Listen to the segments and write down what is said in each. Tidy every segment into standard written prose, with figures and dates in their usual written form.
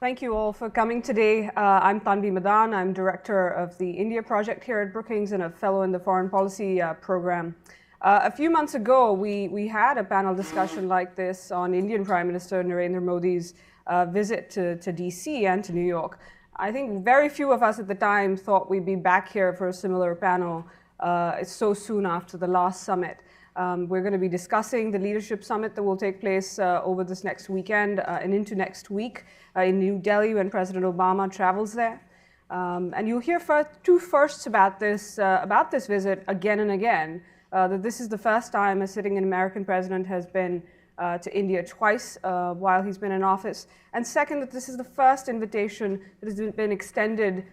Thank you all for coming today. I'm Tanvi Madan. I'm director of the India project here at Brookings and a fellow in the foreign policy program. A few months ago, we had a panel discussion like this on Indian Prime Minister Narendra Modi's visit to DC and to New York. I think very few of us at the time thought we'd be back here for a similar panel so soon after the last summit. We're going to be discussing the leadership summit that will take place over this next weekend and into next week in New Delhi when President Obama travels there. And you'll hear two firsts about this visit again and again, that this is the first time a sitting American president has been to India twice while he's been in office. And second, that this is the first invitation that has been extended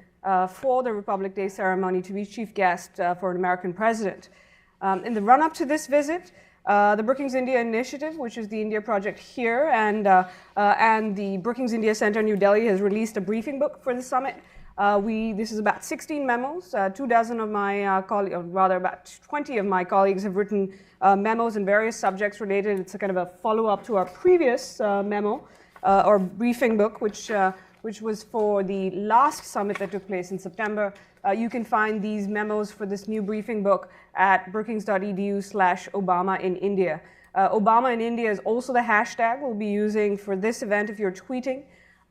for the Republic Day ceremony to be chief guest for an American president. In the run-up to this visit, the Brookings India Initiative, which is the India project here, and the Brookings India Center in New Delhi has released a briefing book for the summit. This is about 16 memos. 24 of my colleagues, or rather about 20 of my colleagues have written memos in various subjects related. It's a kind of a follow-up to our previous memo or briefing book, which was for the last summit that took place in September. You can find these memos for this new briefing book at brookings.edu/Obama in India. Obama in India is also the hashtag we'll be using for this event if you're tweeting.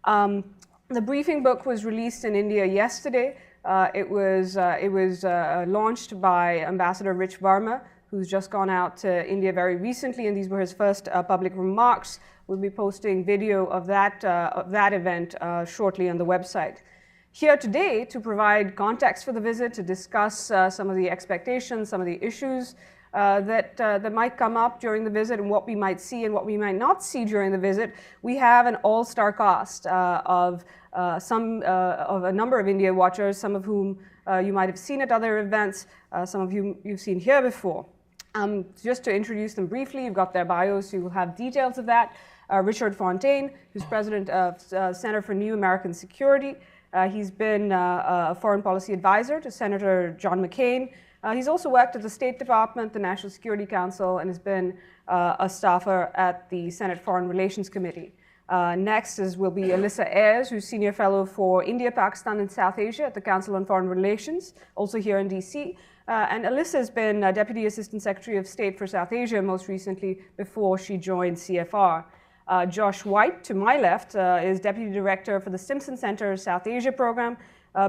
The briefing book was released in India yesterday. It was launched by Ambassador Rich Verma, who's just gone out to India very recently, and these were his first public remarks. We'll be posting video of that event shortly on the website. Here today to provide context for the visit, to discuss some of the expectations, some of the issues that might come up during the visit and what we might see and what we might not see during the visit, we have an all-star cast of a number of India watchers, some of whom you might have seen at other events, some of you you've seen here before. Just to introduce them briefly, you've got their bios, so you will have details of that. Richard Fontaine, who's president of Center for New American Security. He's been a foreign policy advisor to Senator John McCain. He's also worked at the State Department, the National Security Council, and has been a staffer at the Senate Foreign Relations Committee. Next will be Alyssa Ayres, who's senior fellow for India, Pakistan, and South Asia at the Council on Foreign Relations, also here in DC. And Alyssa has been Deputy Assistant Secretary of State for South Asia most recently before she joined CFR. Josh White, to my left, is Deputy Director for the Stimson Center South Asia Program.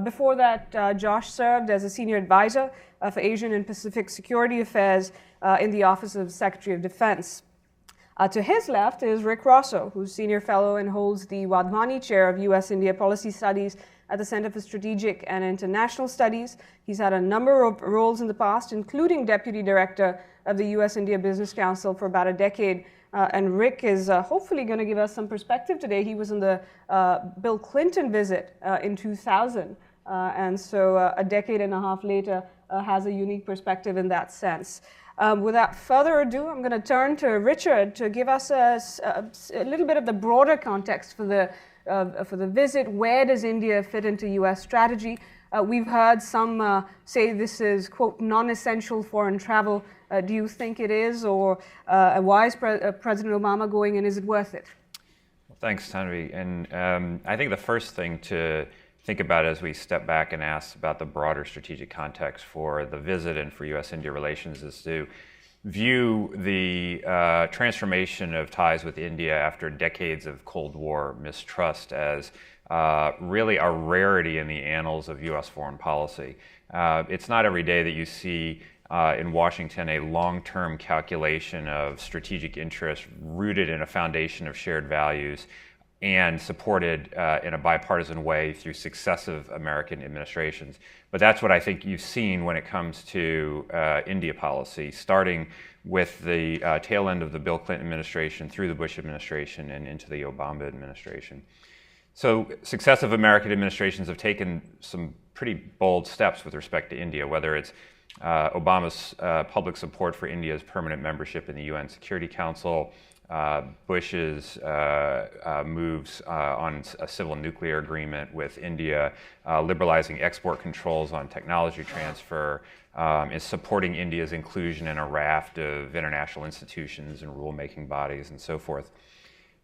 Before that, Josh served as a Senior Advisor for Asian and Pacific Security Affairs in the Office of Secretary of Defense. To his left is Rick Rosso, who's Senior Fellow and holds the Wadhwani Chair of U.S.-India Policy Studies at the Center for Strategic and International Studies. He's had a number of roles in the past, including Deputy Director of the U.S.-India Business Council for about a decade. And Rick is hopefully going to give us some perspective today. He was in the Bill Clinton visit in 2000, and so a decade and a half later has a unique perspective in that sense. Without further ado, I'm going to turn to Richard to give us a little bit of the broader context for the visit. Where does India fit into U.S. strategy? We've heard some say this is, quote, non-essential foreign travel. Do you think it is, or why is President Obama going, and is it worth it? Well, thanks, Tanvi. And I think the first thing to think about as we step back and ask about the broader strategic context for the visit and for U.S.-India relations is to view the transformation of ties with India after decades of Cold War mistrust as really a rarity in the annals of U.S. foreign policy. It's not every day that you see in Washington a long-term calculation of strategic interest rooted in a foundation of shared values and supported in a bipartisan way through successive American administrations. But that's what I think you've seen when it comes to India policy, starting with the tail end of the Bill Clinton administration through the Bush administration and into the Obama administration. So successive American administrations have taken some pretty bold steps with respect to India, whether it's Obama's public support for India's permanent membership in the UN Security Council, Bush's moves on a civil nuclear agreement with India, liberalizing export controls on technology transfer, is supporting India's inclusion in a raft of international institutions and rulemaking bodies and so forth.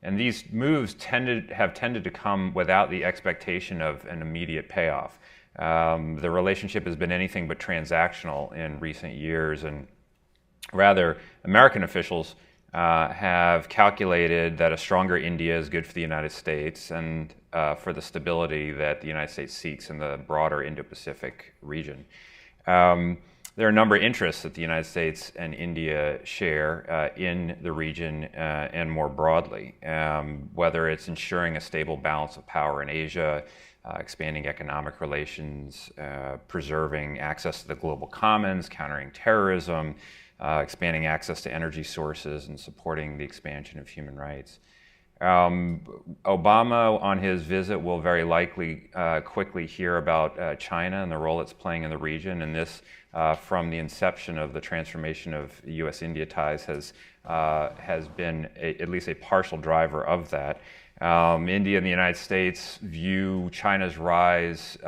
And these moves have tended to come without the expectation of an immediate payoff. The relationship has been anything but transactional in recent years, and rather, American officials have calculated that a stronger India is good for the United States and for the stability that the United States seeks in the broader Indo-Pacific region. There are a number of interests that the United States and India share in the region and more broadly, whether it's ensuring a stable balance of power in Asia, expanding economic relations, preserving access to the global commons, countering terrorism, expanding access to energy sources, and supporting the expansion of human rights. Obama, on his visit, will very likely quickly hear about China and the role it's playing in the region, and this, from the inception of the transformation of U.S.-India ties, has been at least a partial driver of that. India and the United States view China's rise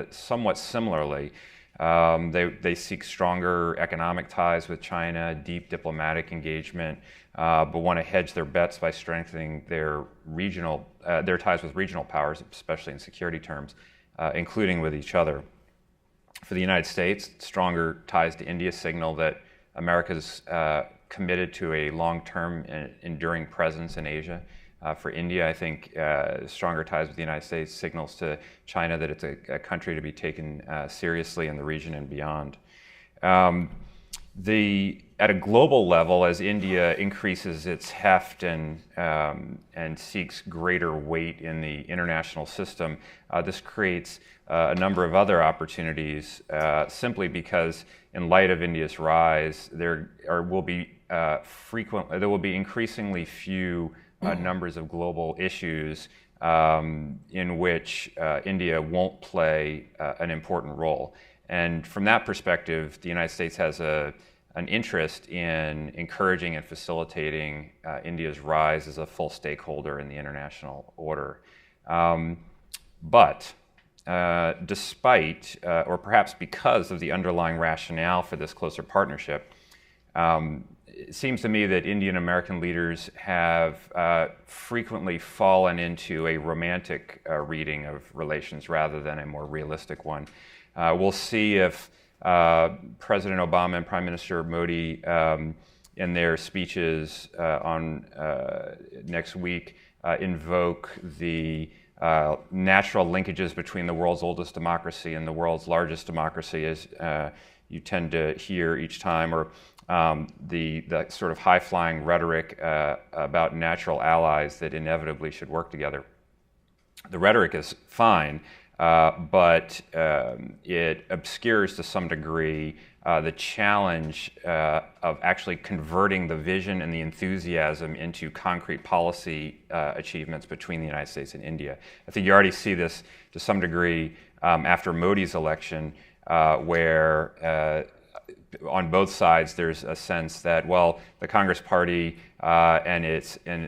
somewhat similarly. They seek stronger economic ties with China, deep diplomatic engagement, but want to hedge their bets by strengthening their ties with regional powers, especially in security terms, including with each other. For the United States, stronger ties to India signal that America's committed to a long-term and enduring presence in Asia. For India, I think stronger ties with the United States signals to China that it's a country to be taken seriously in the region and beyond. At a global level, as India increases its heft and seeks greater weight in the international system, this creates a number of other opportunities, simply because in light of India's rise, there will be increasingly few numbers of global issues in which India won't play an important role. And from that perspective, the United States has an interest in encouraging and facilitating India's rise as a full stakeholder in the international order. But despite, or perhaps because of the underlying rationale for this closer partnership, it seems to me that Indian American leaders have frequently fallen into a romantic reading of relations rather than a more realistic one. We'll see if President Obama and Prime Minister Modi, in their speeches on next week, invoke the natural linkages between the world's oldest democracy and the world's largest democracy, as you tend to hear each time, or the sort of high-flying rhetoric about natural allies that inevitably should work together. The rhetoric is fine, but it obscures to some degree the challenge of actually converting the vision and the enthusiasm into concrete policy achievements between the United States and India. I think you already see this to some degree after Modi's election, where on both sides there's a sense that, well, the Congress Party and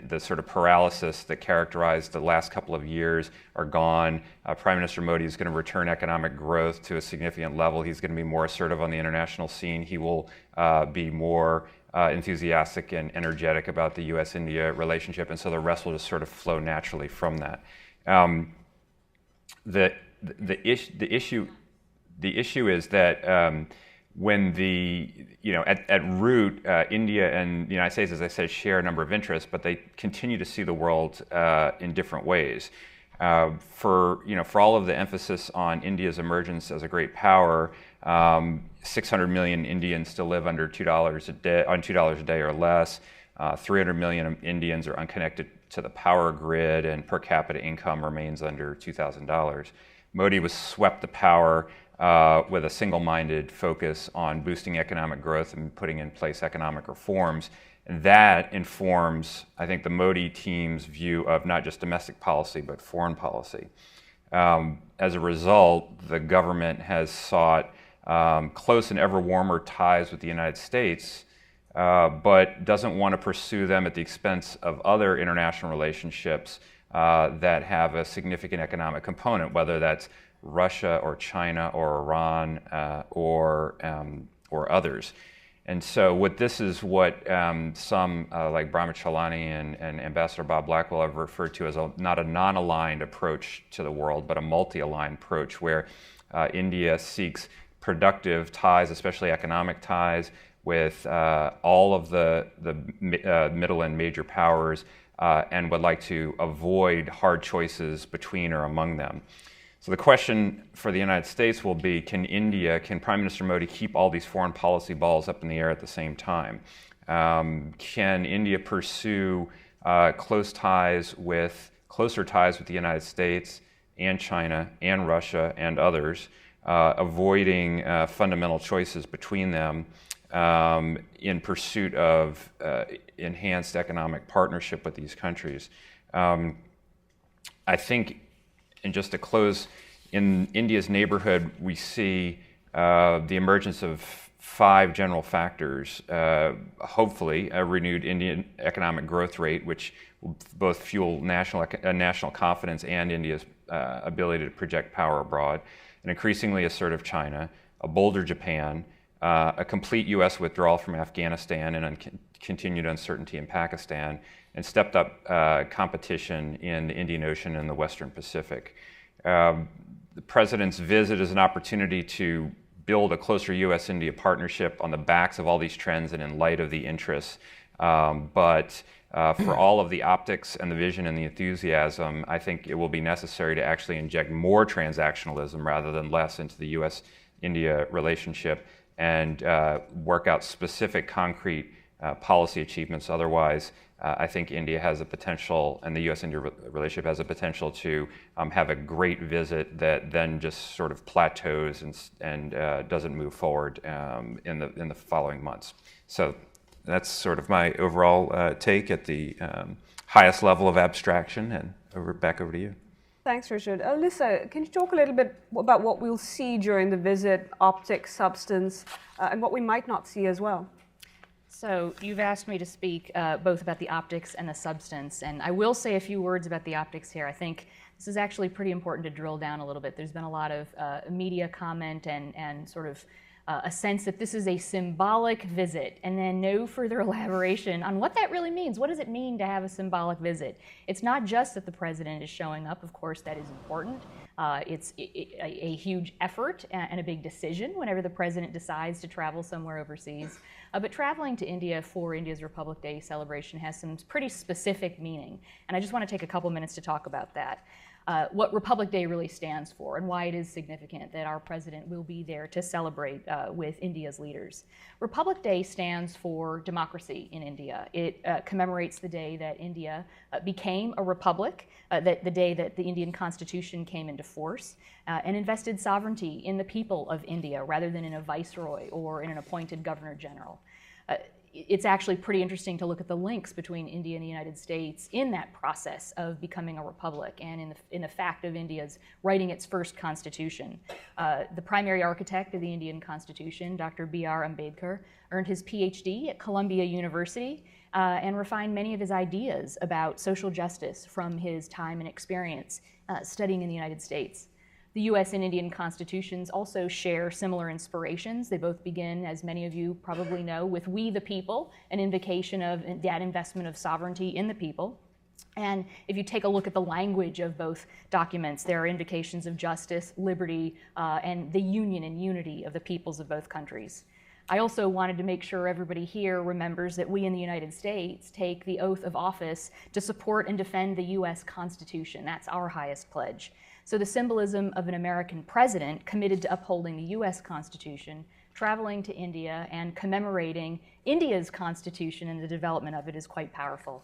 the sort of paralysis that characterized the last couple of years are gone. Prime Minister Modi is going to return economic growth to a significant level. He's going to be more assertive on the international scene. He will be more enthusiastic and energetic about the U.S.-India relationship, and so the rest will just sort of flow naturally from that. The issue is that when at root, India and the United States, as I said, share a number of interests, but they continue to see the world in different ways. For all of the emphasis on India's emergence as a great power, 600 million Indians still live under $2 a day, on $2 a day or less. 300 million Indians are unconnected to the power grid, and per capita income remains under $2,000. Modi was swept to power with a single-minded focus on boosting economic growth and putting in place economic reforms. And that informs, I think, the Modi team's view of not just domestic policy, but foreign policy. As a result, the government has sought close and ever warmer ties with the United States, but doesn't want to pursue them at the expense of other international relationships that have a significant economic component, whether that's Russia or China or Iran or others. And so this is what some like Brahmachalani and Ambassador Bob Blackwell have referred to as not a non-aligned approach to the world, but a multi-aligned approach where India seeks productive ties, especially economic ties, with all of the middle and major powers, and would like to avoid hard choices between or among them. So the question for the United States will be, can Prime Minister Modi keep all these foreign policy balls up in the air at the same time? Can India pursue closer ties with the United States and China and Russia and others, avoiding fundamental choices between them in pursuit of enhanced economic partnership with these countries? I think, and just to close, in India's neighborhood, we see the emergence of 5 general factors. Hopefully, a renewed Indian economic growth rate, which will both fuel national confidence and India's ability to project power abroad. An increasingly assertive China, a bolder Japan, a complete U.S. withdrawal from Afghanistan and continued uncertainty in Pakistan, and stepped up competition in the Indian Ocean and the Western Pacific. The President's visit is an opportunity to build a closer U.S.-India partnership on the backs of all these trends and in light of the interests. But for all of the optics and the vision and the enthusiasm, I think it will be necessary to actually inject more transactionalism rather than less into the U.S.-India relationship and work out specific concrete policy achievements. Otherwise, I think India has a potential, and the U.S.-India relationship has a potential to have a great visit that then just sort of plateaus and doesn't move forward in the following months. So that's sort of my overall take at the highest level of abstraction, and back over to you. Thanks, Richard. Alyssa, can you talk a little bit about what we'll see during the visit, optics, substance, and what we might not see as well? So you've asked me to speak both about the optics and the substance, and I will say a few words about the optics here. I think this is actually pretty important to drill down a little bit. There's been a lot of media comment and sort of a sense that this is a symbolic visit, and then no further elaboration on what that really means. What does it mean to have a symbolic visit? It's not just that the president is showing up. Of course, that is important. It's a huge effort and a big decision whenever the president decides to travel somewhere overseas. But traveling to India for India's Republic Day celebration has some pretty specific meaning, and I just want to take a couple minutes to talk about that. What Republic Day really stands for and why it is significant that our president will be there to celebrate with India's leaders. Republic Day stands for democracy in India. It commemorates the day that India became a republic, the day that the Indian Constitution came into force, and invested sovereignty in the people of India rather than in a viceroy or in an appointed governor general. It's actually pretty interesting to look at the links between India and the United States in that process of becoming a republic and in the fact of India's writing its first constitution. The primary architect of the Indian Constitution, Dr. B.R. Ambedkar, earned his PhD at Columbia University and refined many of his ideas about social justice from his time and experience studying in the United States. The U.S. and Indian constitutions also share similar inspirations. They both begin, as many of you probably know, with "We the People," an invocation of that investment of sovereignty in the people. And if you take a look at the language of both documents, there are invocations of justice, liberty, and the union and unity of the peoples of both countries. I also wanted to make sure everybody here remembers that we in the United States take the oath of office to support and defend the U.S. Constitution. That's our highest pledge. So the symbolism of an American president committed to upholding the U.S. Constitution, traveling to India, and commemorating India's Constitution and the development of it is quite powerful.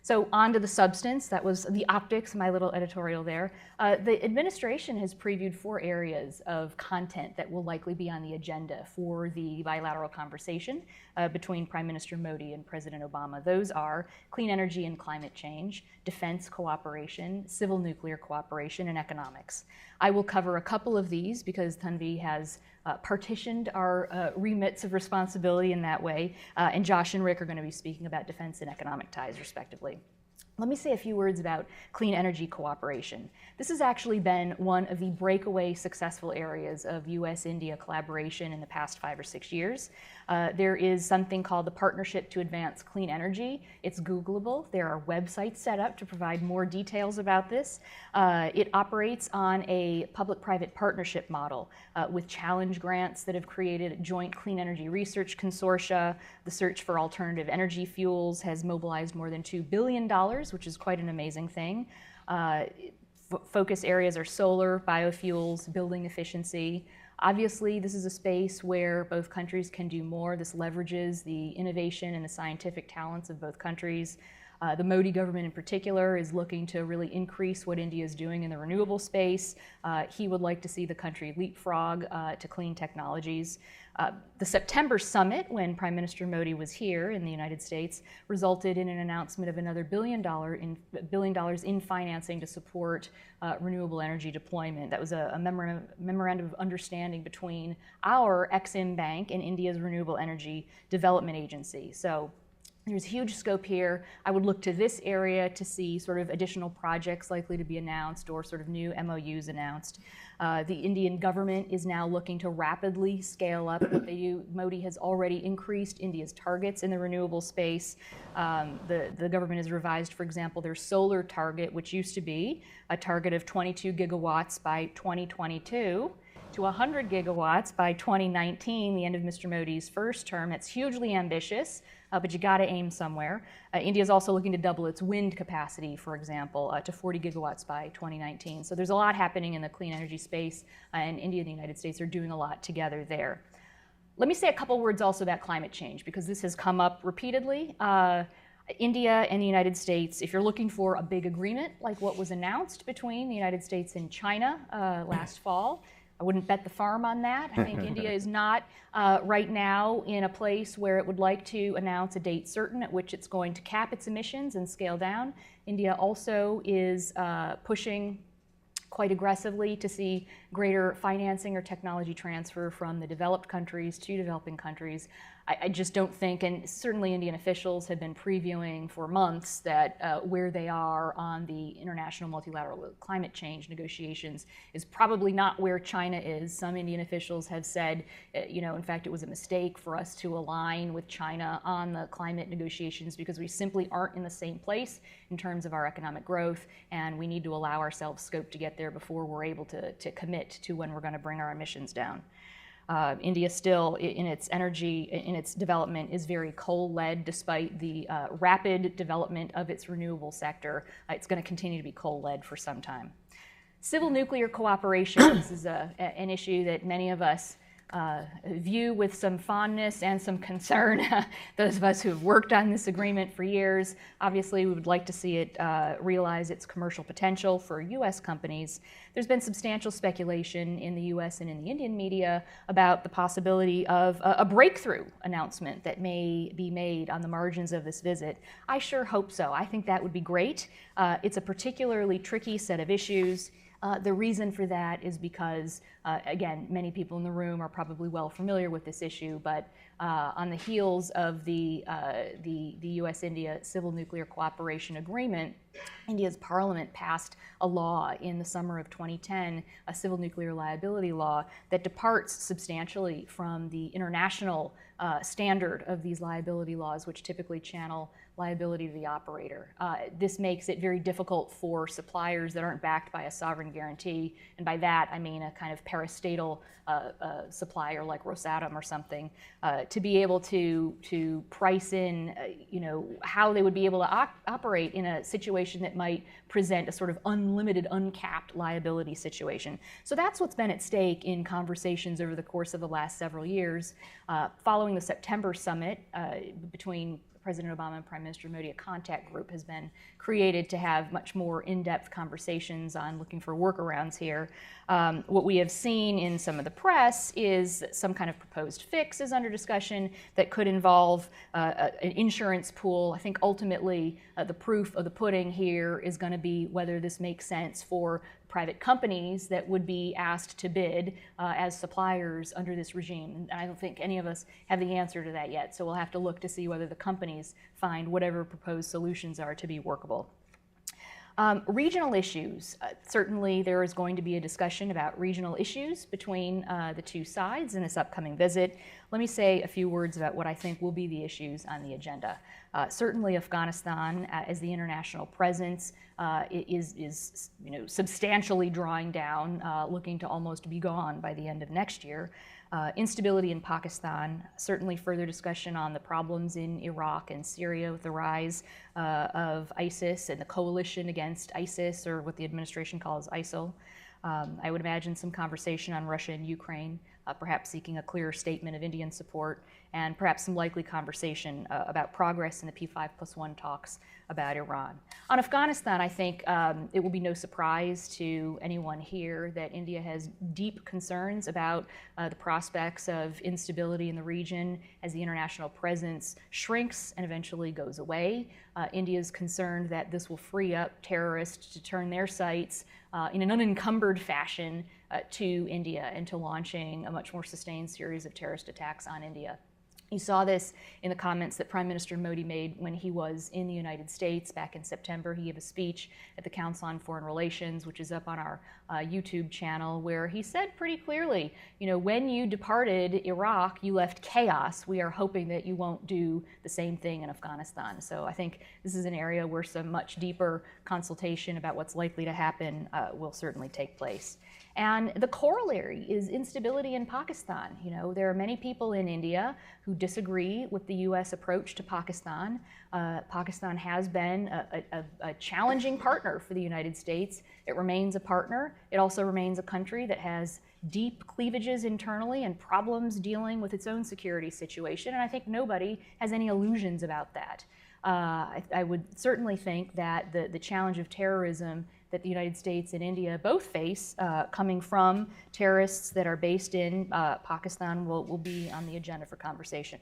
So on to the substance. That was the optics, my little editorial there. The administration has previewed 4 areas of content that will likely be on the agenda for the bilateral conversation between Prime Minister Modi and President Obama. Those are clean energy and climate change, defense cooperation, civil nuclear cooperation, and economics. I will cover a couple of these because Tanvi has partitioned our remits of responsibility in that way, and Josh and Rick are going to be speaking about defense and economic ties, respectively. Let me say a few words about clean energy cooperation. This has actually been one of the breakaway successful areas of US-India collaboration in the past 5 or 6 years. There is something called the Partnership to Advance Clean Energy. It's Googleable. There are websites set up to provide more details about this. It operates on a public-private partnership model with challenge grants that have created joint clean energy research consortia. The search for alternative energy fuels has mobilized more than $2 billion, which is quite an amazing thing. Focus areas are solar, biofuels, building efficiency. Obviously, this is a space where both countries can do more. This leverages the innovation and the scientific talents of both countries. The Modi government in particular is looking to really increase what India is doing in the renewable space. He would like to see the country leapfrog to clean technologies. The September summit, when Prime Minister Modi was here in the United States, resulted in an announcement of another $1 billion in financing to support renewable energy deployment. That was a memorandum of understanding between our Exim Bank and India's Renewable Energy Development Agency. So there's huge scope here. I would look to this area to see sort of additional projects likely to be announced or sort of new MOUs announced. The Indian government is now looking to rapidly scale up what they do. Modi has already increased India's targets in the renewable space. The government has revised, for example, their solar target, which used to be a target of 22 gigawatts by 2022, to 100 gigawatts by 2019, the end of Mr. Modi's first term. That's hugely ambitious, but you got to aim somewhere. India is also looking to double its wind capacity, for example, to 40 gigawatts by 2019. So there's a lot happening in the clean energy space, and India and the United States are doing a lot together there. Let me say a couple words also about climate change, because this has come up repeatedly. India and the United States, if you're looking for a big agreement like what was announced between the United States and China last fall, I wouldn't bet the farm on that. I think India is not right now in a place where it would like to announce a date certain at which it's going to cap its emissions and scale down. India also is pushing quite aggressively to see greater financing or technology transfer from the developed countries to developing countries. I just don't think, and certainly Indian officials have been previewing for months that where they are on the international multilateral climate change negotiations is probably not where China is. Some Indian officials have said, in fact, it was a mistake for us to align with China on the climate negotiations because we simply aren't in the same place in terms of our economic growth, and we need to allow ourselves scope to get there before we're able to commit to when we're going to bring our emissions down. India still, in its energy, in its development, is very coal-led despite the rapid development of its renewable sector. It's going to continue to be coal-led for some time. Civil nuclear cooperation, this is an issue that many of us view with some fondness and some concern. Those of us who have worked on this agreement for years, obviously we would like to see it realize its commercial potential for U.S. companies. There's been substantial speculation in the U.S. and in the Indian media about the possibility of a breakthrough announcement that may be made on the margins of this visit. I sure hope so. I think that would be great. It's a particularly tricky set of issues. The reason for that is because, again, many people in the room are probably well familiar with this issue, but on the heels of the U.S.-India Civil Nuclear Cooperation Agreement, India's parliament passed a law in the summer of 2010, a civil nuclear liability law, that departs substantially from the international standard of these liability laws, which typically channel liability to the operator. This makes it very difficult for suppliers that aren't backed by a sovereign guarantee, and by that I mean a kind of parastatal supplier like Rosatom or something, to be able to price in, how they would be able to operate in a situation that might present a sort of unlimited, uncapped liability situation. So that's what's been at stake in conversations over the course of the last several years. Following the September summit between President Obama and Prime Minister Modi, a contact group has been created to have much more in-depth conversations on looking for workarounds here. What we have seen in some of the press is that some kind of proposed fix is under discussion that could involve an insurance pool. I think ultimately the proof of the pudding here is going to be whether this makes sense for private companies that would be asked to bid as suppliers under this regime. And I don't think any of us have the answer to that yet, so we'll have to look to see whether the companies find whatever proposed solutions are to be workable. Regional issues. Certainly there is going to be a discussion about regional issues between the two sides in this upcoming visit. Let me say a few words about what I think will be the issues on the agenda. Certainly Afghanistan as the international presence is substantially drawing down, looking to almost be gone by the end of next year. Instability in Pakistan, certainly further discussion on the problems in Iraq and Syria with the rise of ISIS and the coalition against ISIS, or what the administration calls ISIL. I would imagine some conversation on Russia and Ukraine, perhaps seeking a clearer statement of Indian support, and perhaps some likely conversation about progress in the P5+1 talks about Iran. On Afghanistan, I think it will be no surprise to anyone here that India has deep concerns about the prospects of instability in the region as the international presence shrinks and eventually goes away. India is concerned that this will free up terrorists to turn their sights in an unencumbered fashion to India and to launching a much more sustained series of terrorist attacks on India. You saw this in the comments that Prime Minister Modi made when he was in the United States back in September. He gave a speech at the Council on Foreign Relations, which is up on our YouTube channel, where he said pretty clearly, when you departed Iraq, you left chaos. We are hoping that you won't do the same thing in Afghanistan. So I think this is an area where some much deeper consultation about what's likely to happen will certainly take place. And the corollary is instability in Pakistan. There are many people in India who disagree with the U.S. approach to Pakistan. Pakistan has been a challenging partner for the United States. It remains a partner. It also remains a country that has deep cleavages internally and problems dealing with its own security situation. And I think nobody has any illusions about that. I would certainly think that the challenge of terrorism that the United States and India both face, coming from terrorists that are based in Pakistan, will be on the agenda for conversation.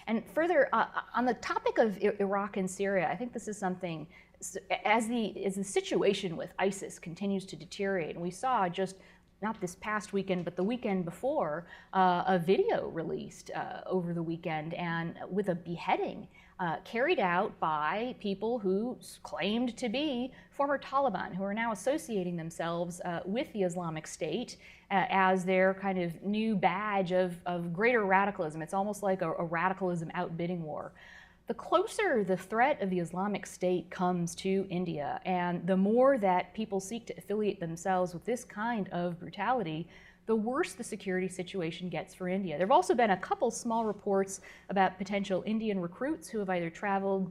And further, on the topic of Iraq and Syria, I think this is something, as the situation with ISIS continues to deteriorate, and we saw just not this past weekend, but the weekend before, a video released over the weekend and with a beheading carried out by people who claimed to be former Taliban, who are now associating themselves with the Islamic State as their kind of new badge of greater radicalism. It's almost like a radicalism outbidding war. The closer the threat of the Islamic State comes to India, and the more that people seek to affiliate themselves with this kind of brutality, the worse the security situation gets for India. There have also been a couple small reports about potential Indian recruits who have either traveled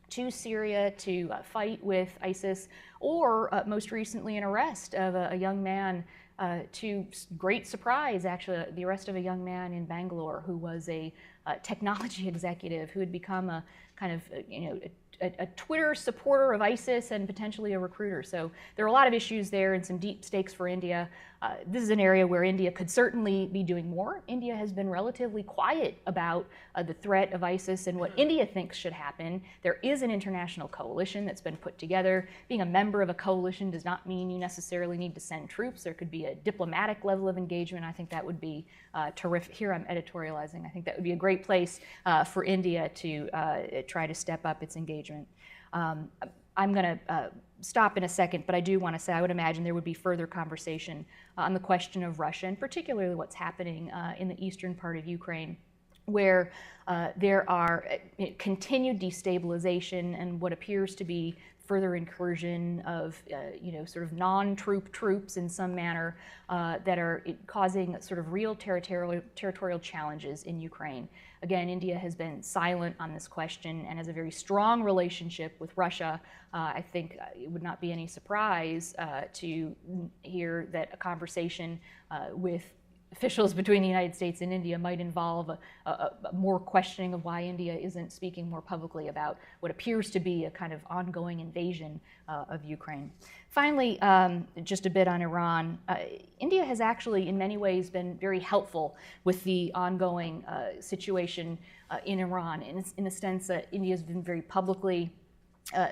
to Syria to fight with ISIS, or most recently an arrest of a young man, to great surprise actually, the arrest of a young man in Bangalore who was a technology executive who had become a kind of a Twitter supporter of ISIS and potentially a recruiter. So there are a lot of issues there and some deep stakes for India. This is an area where India could certainly be doing more. India has been relatively quiet about the threat of ISIS and what India thinks should happen. There is an international coalition that's been put together. Being a member of a coalition does not mean you necessarily need to send troops. There could be a diplomatic level of engagement. I think that would be terrific. Here I'm editorializing. I think that would be a great place for India to try to step up its engagement. I'm going to stop in a second, but I do want to say I would imagine there would be further conversation on the question of Russia, and particularly what's happening in the eastern part of Ukraine, where there are continued destabilization and what appears to be further incursion of sort of non-troop troops in some manner that are causing sort of real territorial challenges in Ukraine. Again, India has been silent on this question and has a very strong relationship with Russia. I think it would not be any surprise to hear that a conversation with officials between the United States and India might involve a more questioning of why India isn't speaking more publicly about what appears to be a kind of ongoing invasion of Ukraine. Finally, just a bit on Iran. India has actually in many ways been very helpful with the ongoing situation in Iran, in the sense that India has been very publicly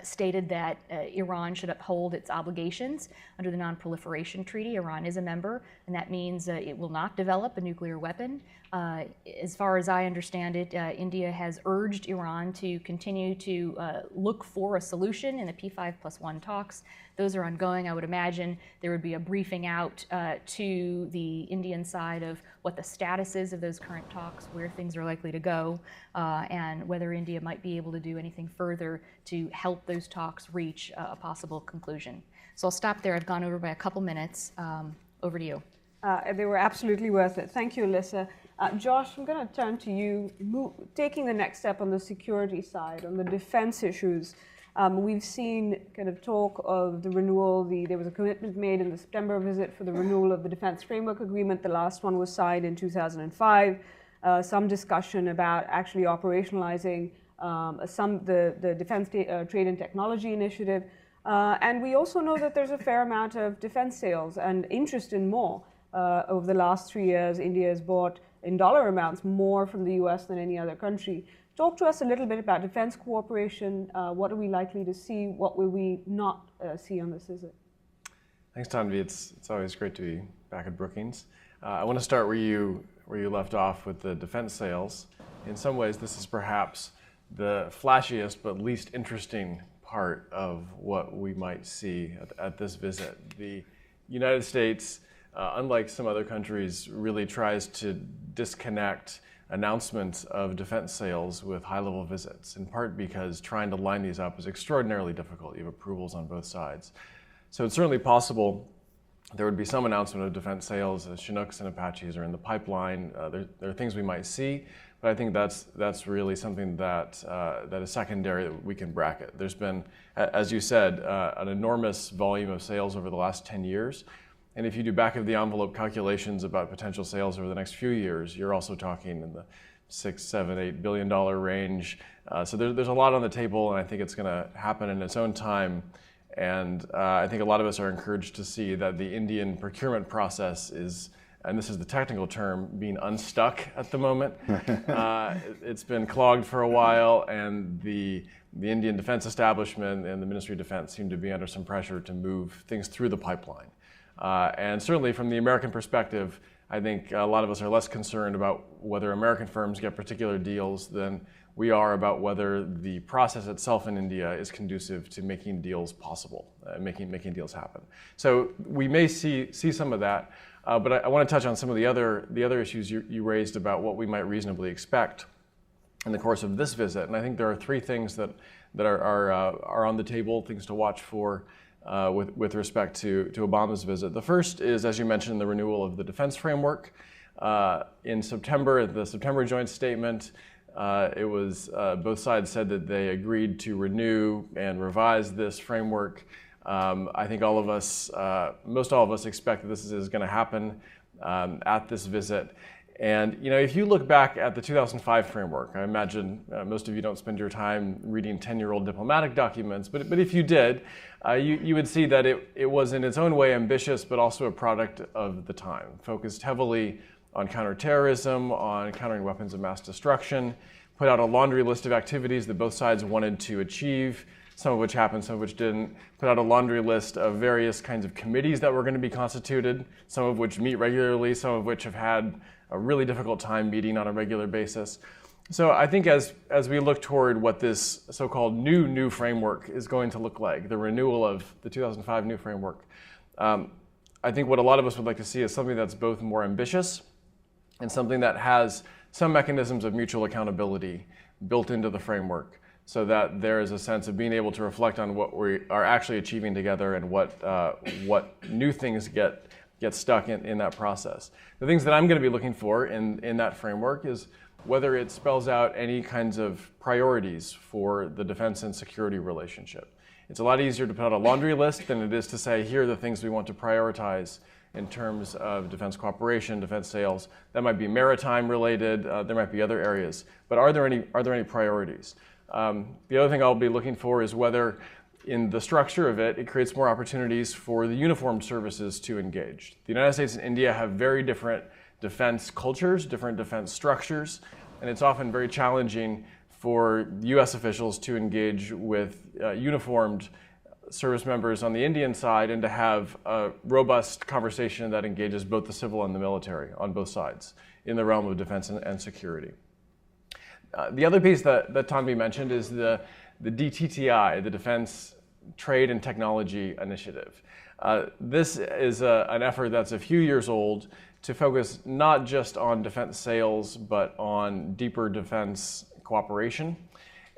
stated that Iran should uphold its obligations under the Non-Proliferation Treaty. Iran is a member, and that means it will not develop a nuclear weapon. As far as I understand it, India has urged Iran to continue to look for a solution in the P5+1 talks. Those are ongoing. I would imagine there would be a briefing out to the Indian side of what the status is of those current talks, where things are likely to go, and whether India might be able to do anything further to help those talks reach a possible conclusion. So I'll stop there. I've gone over by a couple minutes. Over to you. They were absolutely worth it. Thank you, Alyssa. Josh, I'm going to turn to you. Taking the next step on the security side, on the defense issues, we've seen kind of talk of the renewal. There was a commitment made in the September visit for the renewal of the Defense Framework Agreement. The last one was signed in 2005. Some discussion about actually operationalizing the Defense Trade and Technology Initiative. And we also know that there's a fair amount of defense sales and interest in more. Over the last 3 years, India has bought, in dollar amounts, more from the US than any other country. Talk to us a little bit about defense cooperation. What are we likely to see? What will we not see on this visit? Thanks, Tanvi. It's always great to be back at Brookings. I want to start where you left off with the defense sales. In some ways, this is perhaps the flashiest but least interesting part of what we might see at this visit. The United States, unlike some other countries, really tries to disconnect announcements of defense sales with high-level visits, in part because trying to line these up is extraordinarily difficult. You have approvals on both sides. So it's certainly possible there would be some announcement of defense sales. Chinooks and Apaches are in the pipeline. There are things we might see, but I think that's really something that is secondary that we can bracket. There's been, as you said, an enormous volume of sales over the last 10 years. And if you do back of the envelope calculations about potential sales over the next few years, you're also talking in the $6, $7, $8 billion range. So there's a lot on the table, and I think it's going to happen in its own time. And I think a lot of us are encouraged to see that the Indian procurement process is, and this is the technical term, being unstuck at the moment. It's been clogged for a while, and the Indian defense establishment and the Ministry of Defense seem to be under some pressure to move things through the pipeline. And certainly from the American perspective, I think a lot of us are less concerned about whether American firms get particular deals than we are about whether the process itself in India is conducive to making deals possible, making deals happen. So we may see some of that, but I want to touch on some of the other issues you raised about what we might reasonably expect in the course of this visit. And I think there are three things that are on the table, things to watch for. With respect to Obama's visit. The first is, as you mentioned, the renewal of the defense framework. In September, the September joint statement, it was both sides said that they agreed to renew and revise this framework. I think all of us, most all of us, expect that this is going to happen at this visit. And if you look back at the 2005 framework, I imagine most of you don't spend your time reading 10-year-old diplomatic documents, but if you did, you would see that it was in its own way ambitious, but also a product of the time, focused heavily on counterterrorism, on countering weapons of mass destruction, put out a laundry list of activities that both sides wanted to achieve, some of which happened, some of which didn't, put out a laundry list of various kinds of committees that were going to be constituted, some of which meet regularly, some of which have had a really difficult time meeting on a regular basis. So I think as we look toward what this so-called new framework is going to look like, the renewal of the 2005 new framework, I think what a lot of us would like to see is something that's both more ambitious and something that has some mechanisms of mutual accountability built into the framework, so that there is a sense of being able to reflect on what we are actually achieving together and what new things get stuck in that process. The things that I'm going to be looking for in that framework is whether it spells out any kinds of priorities for the defense and security relationship. It's a lot easier to put out a laundry list than it is to say, here are the things we want to prioritize in terms of defense cooperation, defense sales. That might be maritime related, there might be other areas, but are there any priorities? The other thing I'll be looking for is whether in the structure of it creates more opportunities for the uniformed services to engage. The United States and India have very different defense cultures, different defense structures, and it's often very challenging for U.S. officials to engage with uniformed service members on the Indian side and to have a robust conversation that engages both the civil and the military on both sides in the realm of defense and security. The other piece that Tanvi mentioned is the DTTI, the Defense Trade and Technology Initiative. This is an effort that's a few years old to focus not just on defense sales, but on deeper defense cooperation.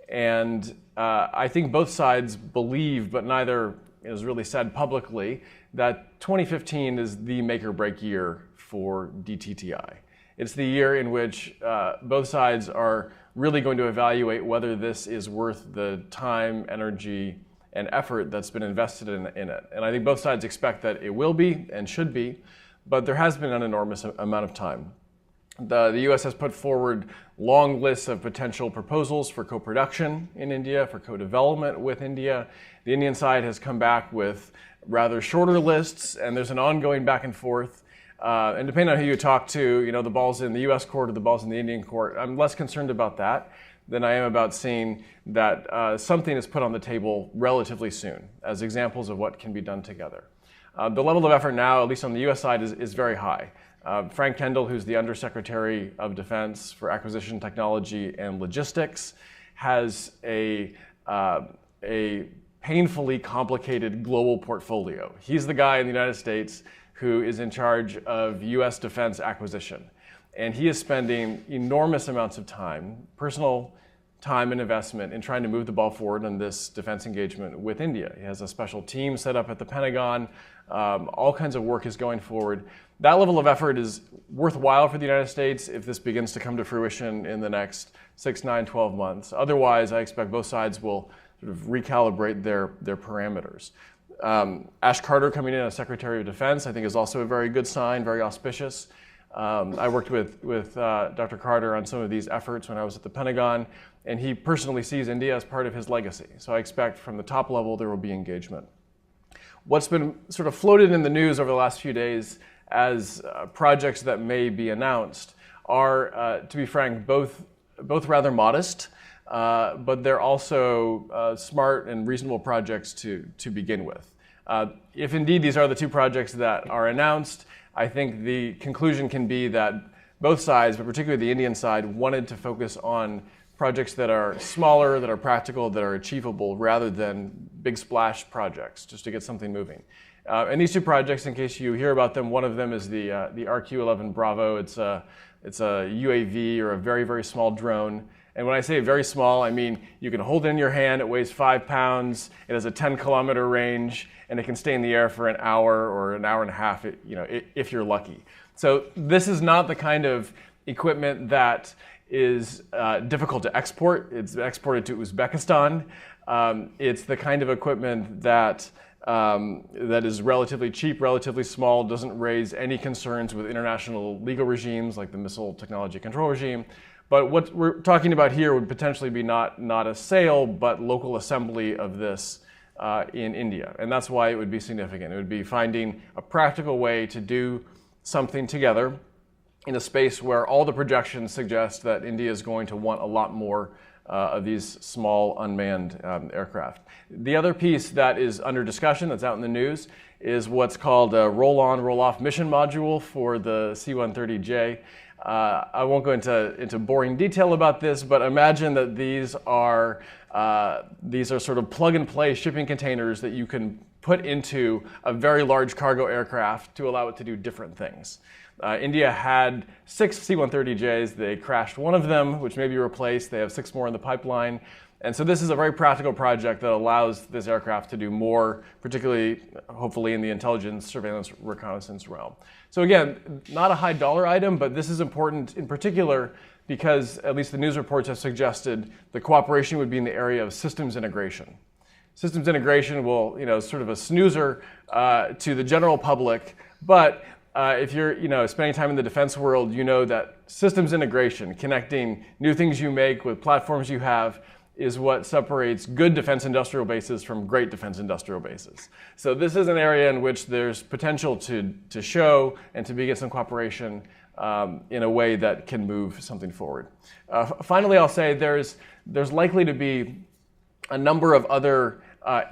And I think both sides believe, but neither is really said publicly, that 2015 is the make or break year for DTTI. It's the year in which both sides are really going to evaluate whether this is worth the time, energy, and effort that's been invested in it. And I think both sides expect that it will be and should be, but there has been an enormous amount of time. The U.S. has put forward long lists of potential proposals for co-production in India, for co-development with India. The Indian side has come back with rather shorter lists, and there's an ongoing back and forth. And depending on who you talk to, the ball's in the U.S. court or the ball's in the Indian court. I'm less concerned about that than I am about seeing that something is put on the table relatively soon as examples of what can be done together. The level of effort now, at least on the U.S. side, is very high. Frank Kendall, who's the Undersecretary of Defense for Acquisition Technology and Logistics, has a painfully complicated global portfolio. He's the guy in the United States who is in charge of U.S. defense acquisition. And he is spending enormous amounts of time, personal time and investment, in trying to move the ball forward on this defense engagement with India. He has a special team set up at the Pentagon. All kinds of work is going forward. That level of effort is worthwhile for the United States if this begins to come to fruition in the next 6, 9, 12 months. Otherwise, I expect both sides will sort of recalibrate their parameters. Ash Carter coming in as Secretary of Defense, I think, is also a very good sign, very auspicious. I worked with Dr. Carter on some of these efforts when I was at the Pentagon, and he personally sees India as part of his legacy. So I expect from the top level there will be engagement. What's been sort of floated in the news over the last few days as projects that may be announced are, to be frank, both rather modest, but they're also smart and reasonable projects to begin with. If indeed these are the two projects that are announced, I think the conclusion can be that both sides, but particularly the Indian side, wanted to focus on projects that are smaller, that are practical, that are achievable, rather than big splash projects, just to get something moving. And these two projects, in case you hear about them, one of them is the RQ-11 Bravo. It's a UAV, or a very, very small drone. And when I say very small, I mean you can hold it in your hand, it weighs 5 pounds, it has a 10-kilometer range, and it can stay in the air for an hour or an hour and a half, if you're lucky. So this is not the kind of equipment that is difficult to export. It's exported to Uzbekistan. It's the kind of equipment that is relatively cheap, relatively small, doesn't raise any concerns with international legal regimes like the Missile Technology Control Regime. But what we're talking about here would potentially be not a sale, but local assembly of this in India. And that's why it would be significant. It would be finding a practical way to do something together in a space where all the projections suggest that India is going to want a lot more of these small unmanned aircraft. The other piece that is under discussion, that's out in the news, is what's called a roll-on, roll-off mission module for the C-130J. I won't go into boring detail about this, but imagine that these are sort of plug-and-play shipping containers that you can put into a very large cargo aircraft to allow it to do different things. India had 6 C-130Js. They crashed one of them, which may be replaced. They have 6 more in the pipeline. And so this is a very practical project that allows this aircraft to do more, particularly, hopefully, in the intelligence, surveillance, reconnaissance realm. So again, not a high dollar item, but this is important in particular because, at least the news reports have suggested, the cooperation would be in the area of systems integration. Systems integration will, sort of a snoozer to the general public, but if you're, spending time in the defense world, you know that systems integration, connecting new things you make with platforms you have, is what separates good defense industrial bases from great defense industrial bases. So this is an area in which there's potential to show and to begin some cooperation in a way that can move something forward. Finally, I'll say there's there's likely to be a number of other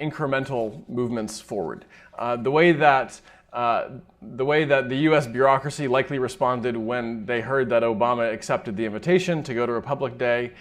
incremental movements forward. The way that the U.S. bureaucracy likely responded when they heard that Obama accepted the invitation to go to Republic Day